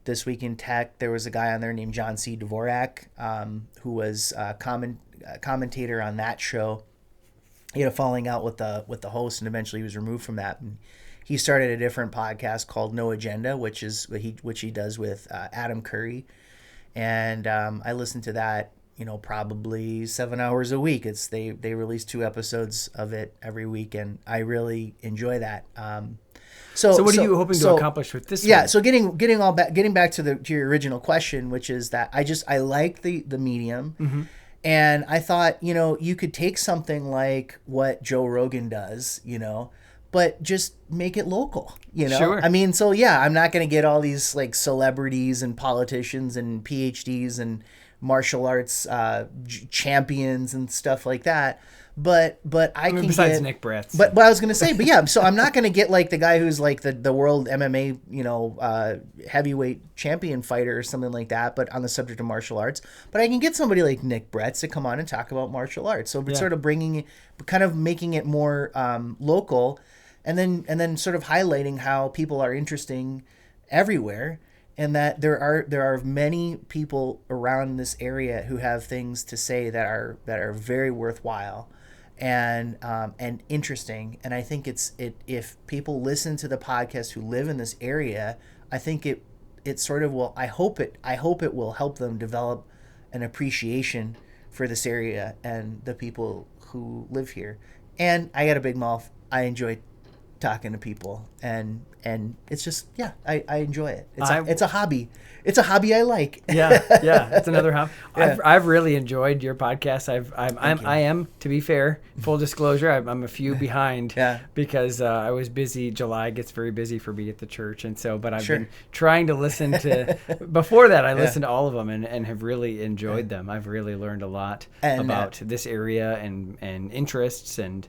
S2: This Week in Tech, there was a guy on there named John C. Dvorak, who was a commentator on that show. He had a falling out with the host, and eventually he was removed from that. And he started a different podcast called No Agenda, which he does with Adam Curry, and I listen to that, probably 7 hours a week. They release 2 episodes of it every week, and I really enjoy that. So
S1: what are you hoping to accomplish with this?
S2: Yeah, one? So getting back to your original question, which is that I like the medium.
S1: Mm-hmm.
S2: And I thought, you could take something like what Joe Rogan does, but just make it local,
S1: Sure.
S2: I mean, so yeah, I'm not going to get all these like celebrities and politicians and PhDs and martial arts champions and stuff like that. But I can
S1: besides
S2: get,
S1: Nick Bratz.
S2: But I was going to say, but yeah, so I'm not going to get like the guy who's like the world MMA, heavyweight champion fighter or something like that, but on the subject of martial arts. But I can get somebody like Nick Bratz to come on and talk about martial arts. So it's sort of kind of making it more local, and then sort of highlighting how people are interesting everywhere. And that there are many people around this area who have things to say that are very worthwhile and interesting. And I think if people listen to the podcast who live in this area, I think it sort of will. I hope it will help them develop an appreciation for this area and the people who live here. And I got a big mouth. I enjoy talking to people, and it's just I enjoy it. It's a hobby. It's a hobby I like.
S1: yeah, it's another hobby.
S2: Yeah.
S1: I've really enjoyed your podcast. I am, to be fair, full disclosure, I'm a few behind. Because I was busy. July gets very busy for me at the church, and so but I've been trying to listen to. Before that, I listened to all of them and have really enjoyed them. I've really learned a lot about this area and interests and.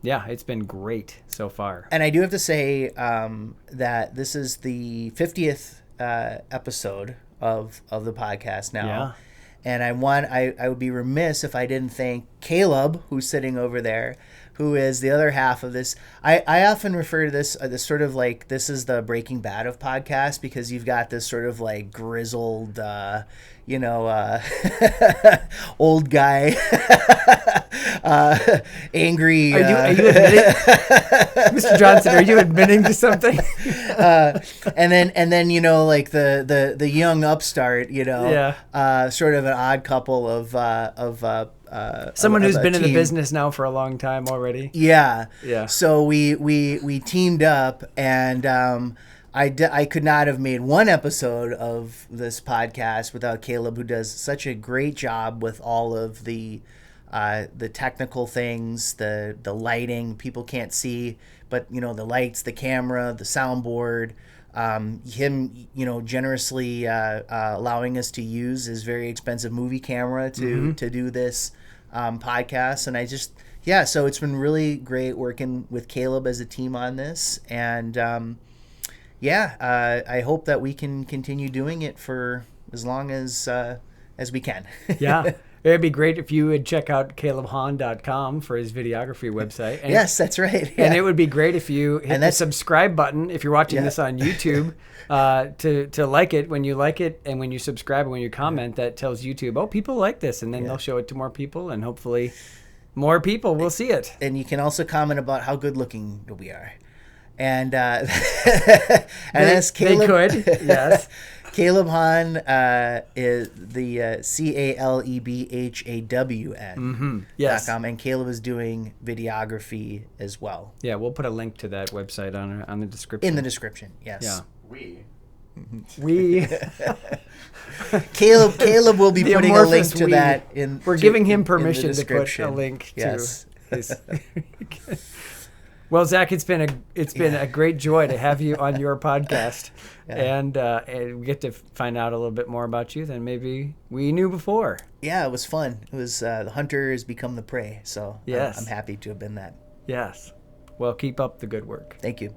S1: It's been great so far.
S2: And I do have to say that this is the 50th episode of the podcast now.
S1: Yeah.
S2: And I would be remiss if I didn't thank Caleb, who's sitting over there, who is the other half of this. I often refer to this sort of like, this is the Breaking Bad of podcasts, because you've got this sort of like grizzled, old guy, angry.
S1: Are you admitting, Mr. Johnson? Are you admitting to something?
S2: And then like the young upstart, sort of an odd couple of
S1: someone who's been in the business now for a long time already.
S2: Yeah.
S1: Yeah.
S2: So we teamed up, and I could not have made one episode of this podcast without Caleb, who does such a great job with all of the technical things, the lighting. People can't see, but the lights, the camera, the soundboard. Him, generously allowing us to use his very expensive movie camera to do this podcast. And so it's been really great working with Caleb as a team on this. And I hope that we can continue doing it for as long as we can. Yeah.
S1: It'd be great if you would check out calebhawn.com for his videography website. And
S2: yes, that's right. Yeah.
S1: And it would be great if you hit the subscribe button if you're watching this on YouTube, to like it. When you like it and when you subscribe and when you comment, that tells YouTube, oh, people like this, and then they'll show it to more people, and hopefully more people will see it.
S2: And you can also comment about how good looking we are. And
S1: and that's Caleb. They could, yes.
S2: Caleb Hawn is the CALEBHAWN.
S1: Yes.
S2: .com, and Caleb is doing videography as well.
S1: Yeah, we'll put a link to that website on the description.
S2: In the description, yes.
S1: Yeah.
S3: We.
S2: Caleb will be putting a link to that in.
S1: We're giving him permission to put a link to his. Well, Zach, it's been a great joy to have you on your podcast, and we get to find out a little bit more about you than maybe we knew before.
S2: Yeah, it was fun. It was the hunter has become the prey, so
S1: yes.
S2: I'm happy to have been that.
S1: Yes. Well, keep up the good work.
S2: Thank you.